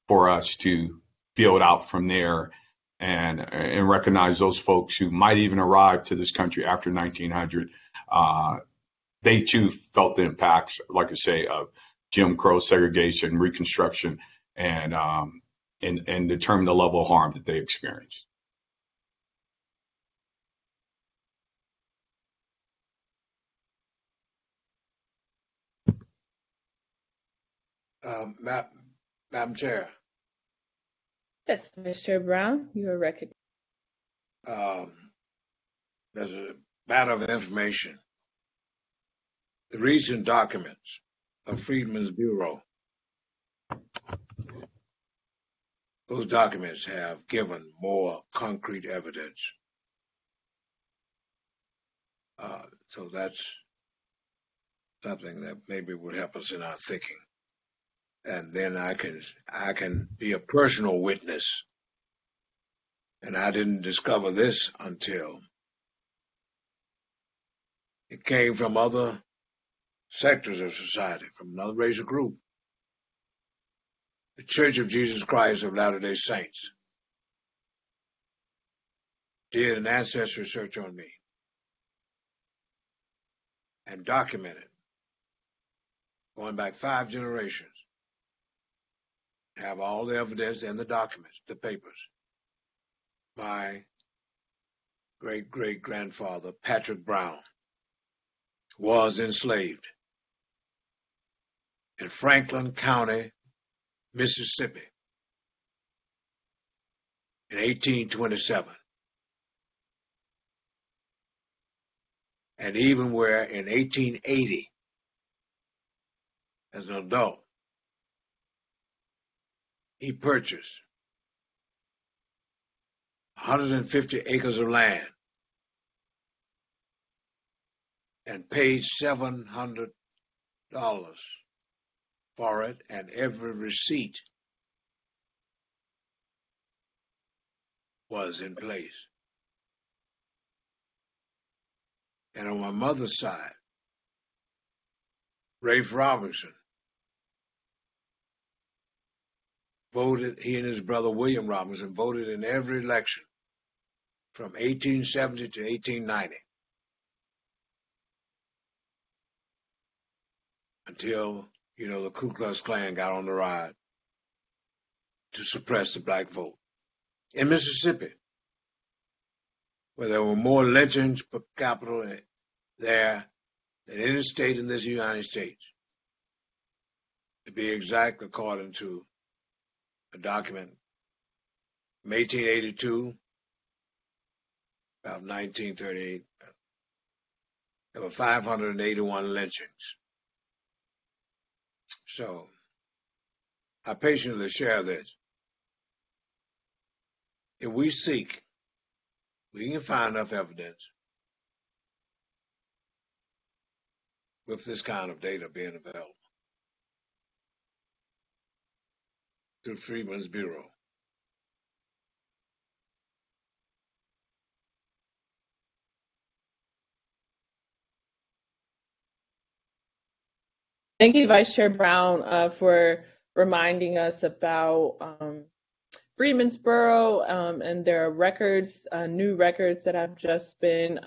for us to build out from there and recognize those folks who might even arrive to this country after 1900. They too felt the impacts, like I say, of Jim Crow, segregation, Reconstruction, and determine the level of harm that they experienced. Madam Chair. Yes, Mr. Brown, you are recognized. There's a matter of information. The recent documents of Freedmen's Bureau, those documents have given more concrete evidence So that's something that maybe would help us in our thinking. And then I can be a personal witness. And I didn't discover this until it came from other sectors of society, from another racial group. The Church of Jesus Christ of Latter-day Saints did an ancestry search on me and documented, going back 5 generations, have all the evidence and the documents, the papers. My great-great-grandfather, Patrick Brown, was enslaved in Franklin County, Mississippi in 1827. And even where in 1880, as an adult, he purchased 150 acres of land and paid $700 for it, and every receipt was in place. And on my mother's side, Rafe Robinson voted, he and his brother William Robinson voted in every election from 1870 to 1890 until, the Ku Klux Klan got on the ride to suppress the black vote. In Mississippi, where there were more lynchings per capita there than any state in this United States. To be exact, according to a document from 1882, about 1938, there were 581 lynchings. So I patiently share this. If we seek, we can find enough evidence with this kind of data being available through Freedmen's Bureau. Thank you, Vice Chair Brown, for reminding us about Freedmen's Bureau and their records, new records that have just been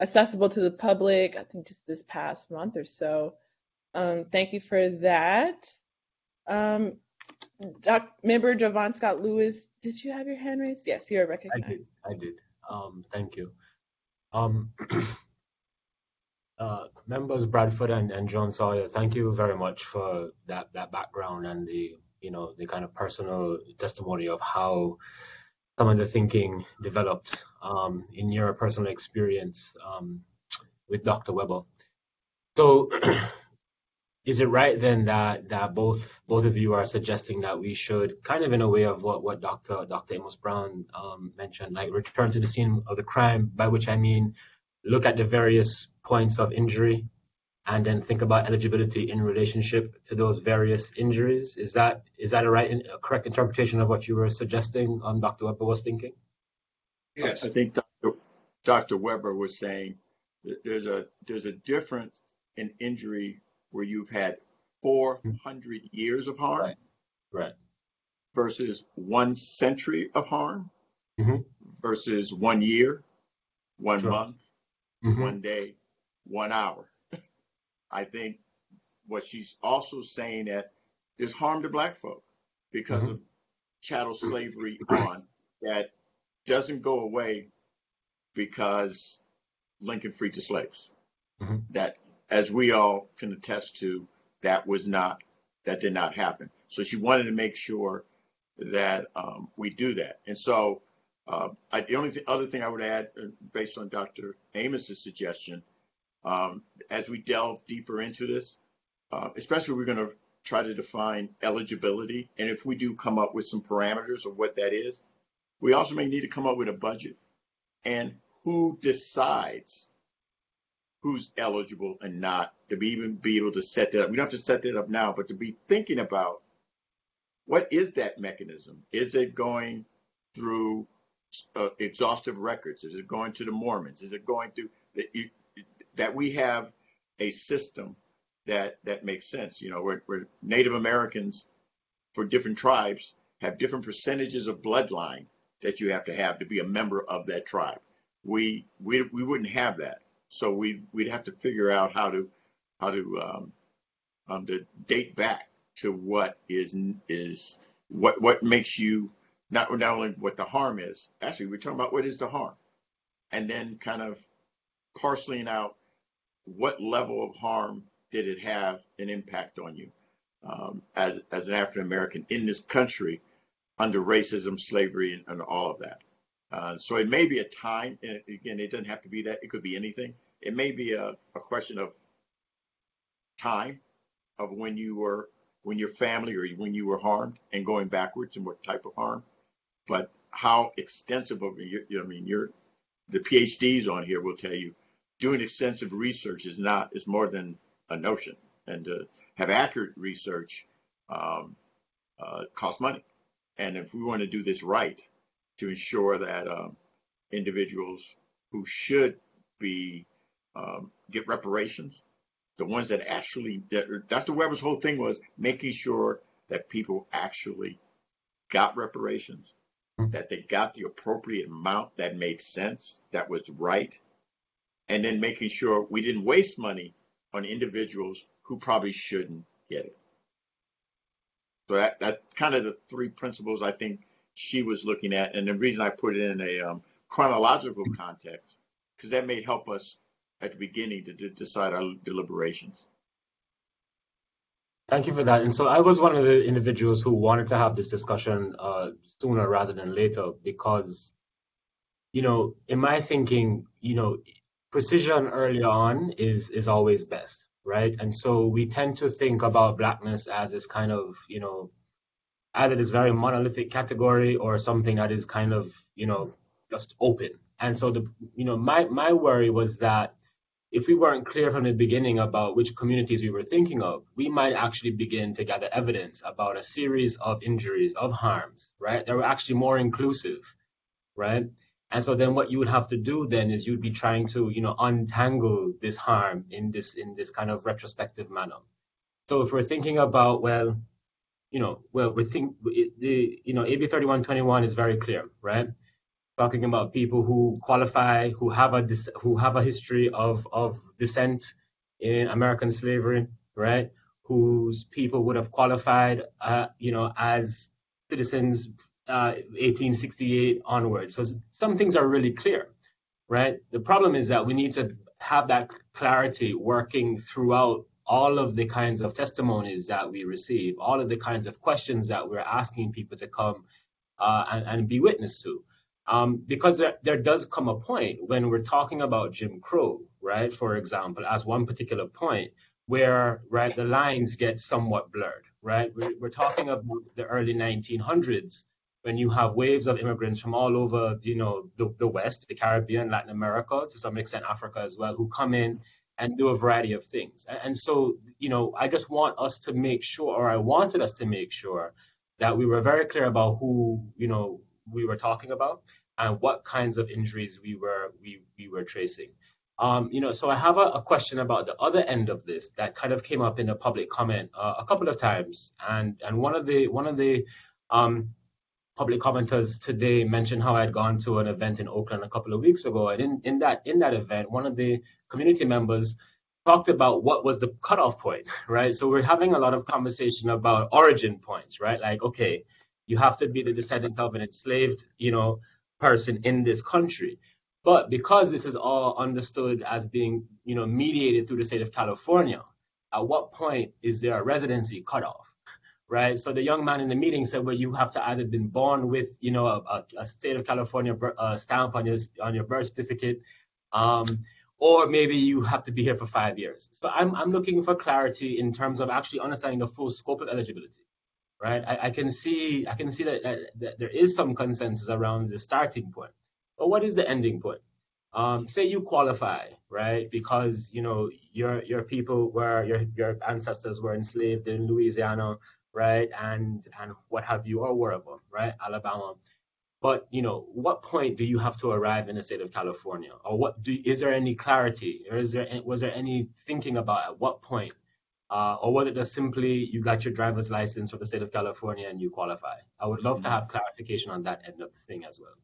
accessible to the public, I think just this past month or so. Thank you for that. Member Javon Scott Lewis, did you have your hand raised? Yes, you're recognized. I did. Thank you. Members Bradford and John Sawyer, thank you very much for that background and the kind of personal testimony of how some of the thinking developed in your personal experience with Dr. Weber. So is it right then that both of you are suggesting that we should, kind of in a way of what Dr. Amos Brown mentioned, like return to the scene of the crime, by which I mean look at the various points of injury and then think about eligibility in relationship to those various injuries? Is that a correct interpretation of what you were suggesting Dr. Weber was thinking? Yes. I think Dr. Weber was saying that there's a difference in injury where you've had 400 years of harm, right, versus 1 century of harm, mm-hmm. versus 1 year, 1 Sure. month, Mm-hmm. 1 day, 1 hour. I think what she's also saying that there's harm to black folk because Mm-hmm. of chattel slavery on that doesn't go away because Lincoln freed the slaves. Mm-hmm. That, as we all can attest to, that did not happen. So she wanted to make sure that we do that. And so the only other thing I would add, based on Dr. Amos's suggestion, as we delve deeper into this, especially we're going to try to define eligibility. And if we do come up with some parameters of what that is, we also may need to come up with a budget and who decides who's eligible and not, to even be able to set that up. We don't have to set that up now, but to be thinking about what is that mechanism? Is it going through exhaustive records? Is it going to the Mormons? Is it going through that we have a system that makes sense? You know, where Native Americans for different tribes have different percentages of bloodline that you have to be a member of that tribe. We wouldn't have that, so we'd have to figure out how to date back to what makes you not only what the harm is. Actually, we're talking about what is the harm, and then kind of parceling out what level of harm did it have an impact on you as an African American in this country under racism, slavery, and all of that. So it may be a time, and again, it doesn't have to be that. It could be anything. It may be a question of time of when your family or when you were harmed and going backwards and what type of harm. But how extensive of the PhDs on here will tell you doing extensive research is more than a notion, and to have accurate research costs money. And if we want to do this right, to ensure that individuals who should be get reparations, the ones that actually, Dr. Weber's whole thing was making sure that people actually got reparations, that they got the appropriate amount that made sense, that was right, and then making sure we didn't waste money on individuals who probably shouldn't get it. So that's kind of the three principles I think she was looking at. And the reason I put it in a chronological context, because that may help us at the beginning to decide our deliberations. Thank you for that. And so I was one of the individuals who wanted to have this discussion sooner rather than later, because, you know, in my thinking, you know, precision early on is always best, right? And so we tend to think about Blackness as this kind of, you know, either this very monolithic category or something that is kind of, you know, just open. And so my worry was that if we weren't clear from the beginning about which communities we were thinking of, we might actually begin to gather evidence about a series of injuries, of harms, right? That were actually more inclusive, right? And so then what you would have to do then is you'd be trying to, you know, untangle this harm in this kind of retrospective manner. So if we're thinking about, AB 3121 is very clear, right? Talking about people who qualify, who have a history of descent in American slavery, right? Whose people would have qualified, as citizens 1868 onwards. So some things are really clear, right? The problem is that we need to have that clarity working throughout all of the kinds of testimonies that we receive, all of the kinds of questions that we're asking people to come and be witness to. Because there does come a point when we're talking about Jim Crow, right, for example, as one particular point where, right, the lines get somewhat blurred, right? We're talking about the early 1900s when you have waves of immigrants from all over, you know, the West, the Caribbean, Latin America, to some extent Africa as well, who come in and do a variety of things. And so, you know, I just want us to make sure, or I wanted us to make sure that we were very clear about who, you know, we were talking about and what kinds of injuries we were tracing. So I have a question about the other end of this that kind of came up in a public comment a couple of times, and one of the public commenters today mentioned how I had gone to an event in Oakland a couple of weeks ago, and in that event, one of the community members talked about what was the cutoff point, right? So we're having a lot of conversation about origin points, right? Like, okay, you have to be the descendant of an enslaved, you know, person in this country. But because this is all understood as being, you know, mediated through the state of California, at what point is there a residency cutoff? Right. So the young man in the meeting said, well, you have to either been born with, you know, a state of California stamp on your birth certificate, or maybe you have to be here for 5 years. So I'm looking for clarity in terms of actually understanding the full scope of eligibility. Right. I can see that there is some consensus around the starting point. But what is the ending point? say you qualify, right? Because your people were your ancestors were enslaved in Louisiana, right? And what have you, or wherever, right? Alabama. But what point do you have to arrive in the state of California, or is there any clarity, or was there any thinking about at what point, or was it just simply you got your driver's license for the state of California and you qualify? I would love to have clarification on that end of the thing as well.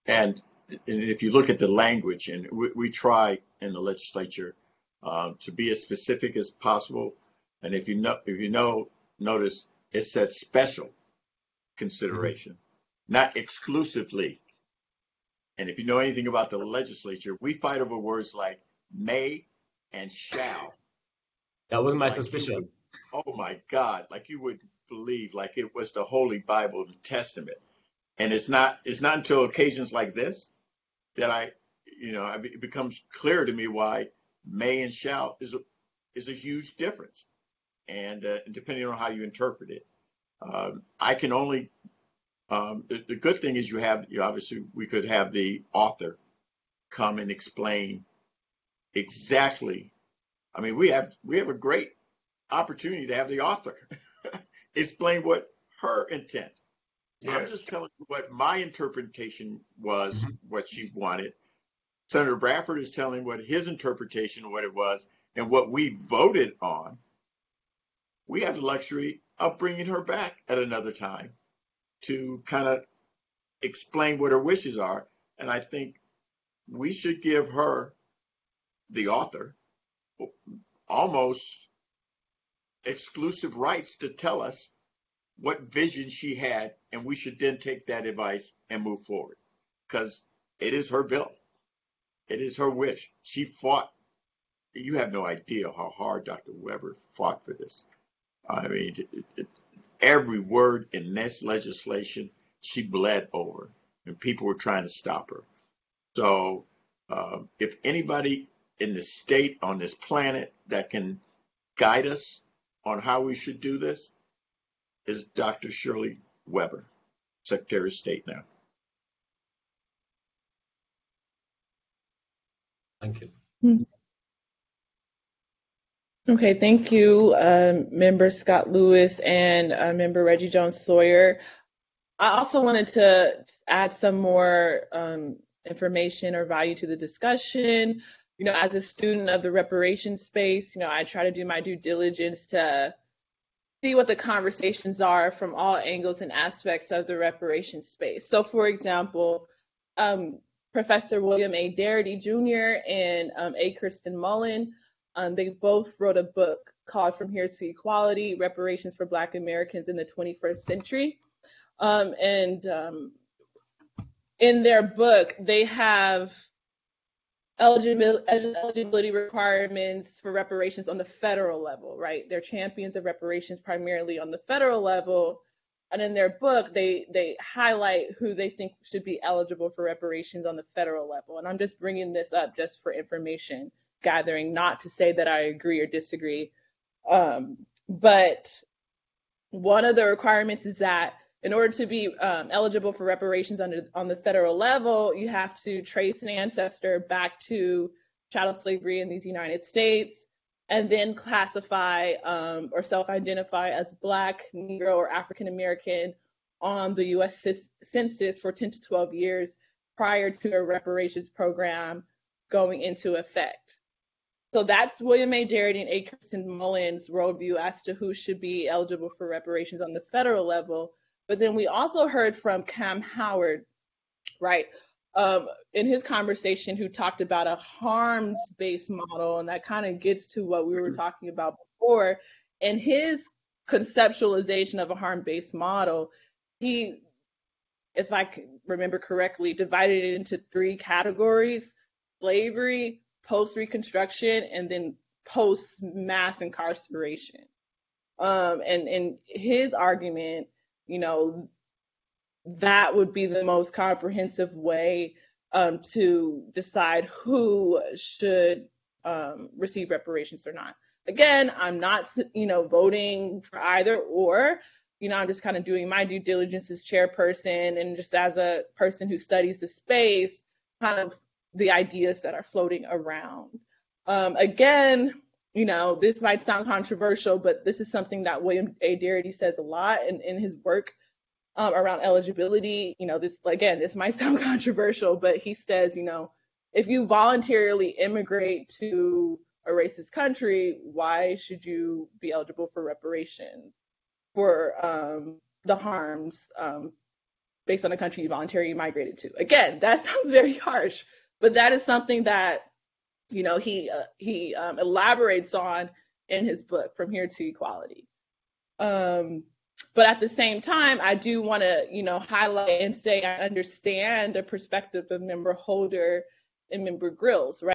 And if you look at the language, and we try in the legislature to be as specific as possible. And if you notice, it said special consideration, not exclusively. And if you know anything about the legislature, we fight over words like may and shall. That was my suspicion. Oh my God, like you would believe, like it was the Holy Bible, the Testament. And it's not until occasions like this that it becomes clear to me why may and shall is a huge difference. And depending on how you interpret it, I can only, the good thing is obviously we could have the author come and explain exactly. I mean, we have a great opportunity to have the author explain what her intent. Yes. I'm just telling you what my interpretation was, what she wanted. Senator Bradford is telling what his interpretation of what it was, and what we voted on. We have the luxury of bringing her back at another time to kind of explain what her wishes are. And I think we should give her, the author, almost exclusive rights to tell us what vision she had, and we should then take that advice and move forward, because it is her bill. It is her wish. She fought. You have no idea how hard Dr. Weber fought for this. I mean, every word in this legislation, she bled over, and people were trying to stop her. So if anybody in the state, on this planet, that can guide us on how we should do this, is Dr. Shirley Weber, Secretary of State now. Thank you. Okay, thank you, Member Scott Lewis and Member Reggie Jones Sawyer. I also wanted to add some more information or value to the discussion. As a student of the reparations space, I try to do my due diligence to see what the conversations are from all angles and aspects of the reparations space. So, for example, Professor William A. Darity Jr. and A. Kirsten Mullen, they both wrote a book called From Here to Equality, Reparations for Black Americans in the 21st Century. In their book, they have eligibility requirements for reparations on the federal level, right? They're champions of reparations primarily on the federal level. And in their book, they highlight who they think should be eligible for reparations on the federal level. And I'm just bringing this up just for information gathering, not to say that I agree or disagree. But one of the requirements is that in order to be eligible for reparations on the federal level, you have to trace an ancestor back to chattel slavery in these United States, and then classify or self-identify as Black, Negro, or African American on the U.S. Census for 10 to 12 years prior to a reparations program going into effect. So that's William A. Darity and A. Kirsten Mullen's worldview as to who should be eligible for reparations on the federal level. But then we also heard from Cam Howard, right, in his conversation, who talked about a harms-based model, and that kind of gets to what we were talking about before. In his conceptualization of a harm-based model, he, if I remember correctly, divided it into 3 categories: slavery, post-Reconstruction, and then post-mass incarceration. And his argument, that would be the most comprehensive way to decide who should receive reparations or not. Again, I'm not, voting for either or. I'm just kind of doing my due diligence as chairperson, and just as a person who studies the space, kind of the ideas that are floating around. Again, this might sound controversial, but this is something that William A. Darity says a lot in his work around eligibility. This might sound controversial, but he says, if you voluntarily immigrate to a racist country, why should you be eligible for reparations for the harms based on the country you voluntarily migrated to? Again, that sounds very harsh, but that is something that he elaborates on in his book, From Here to Equality. But at the same time, I do want to highlight and say I understand the perspective of Member Holder and Member Grills, right?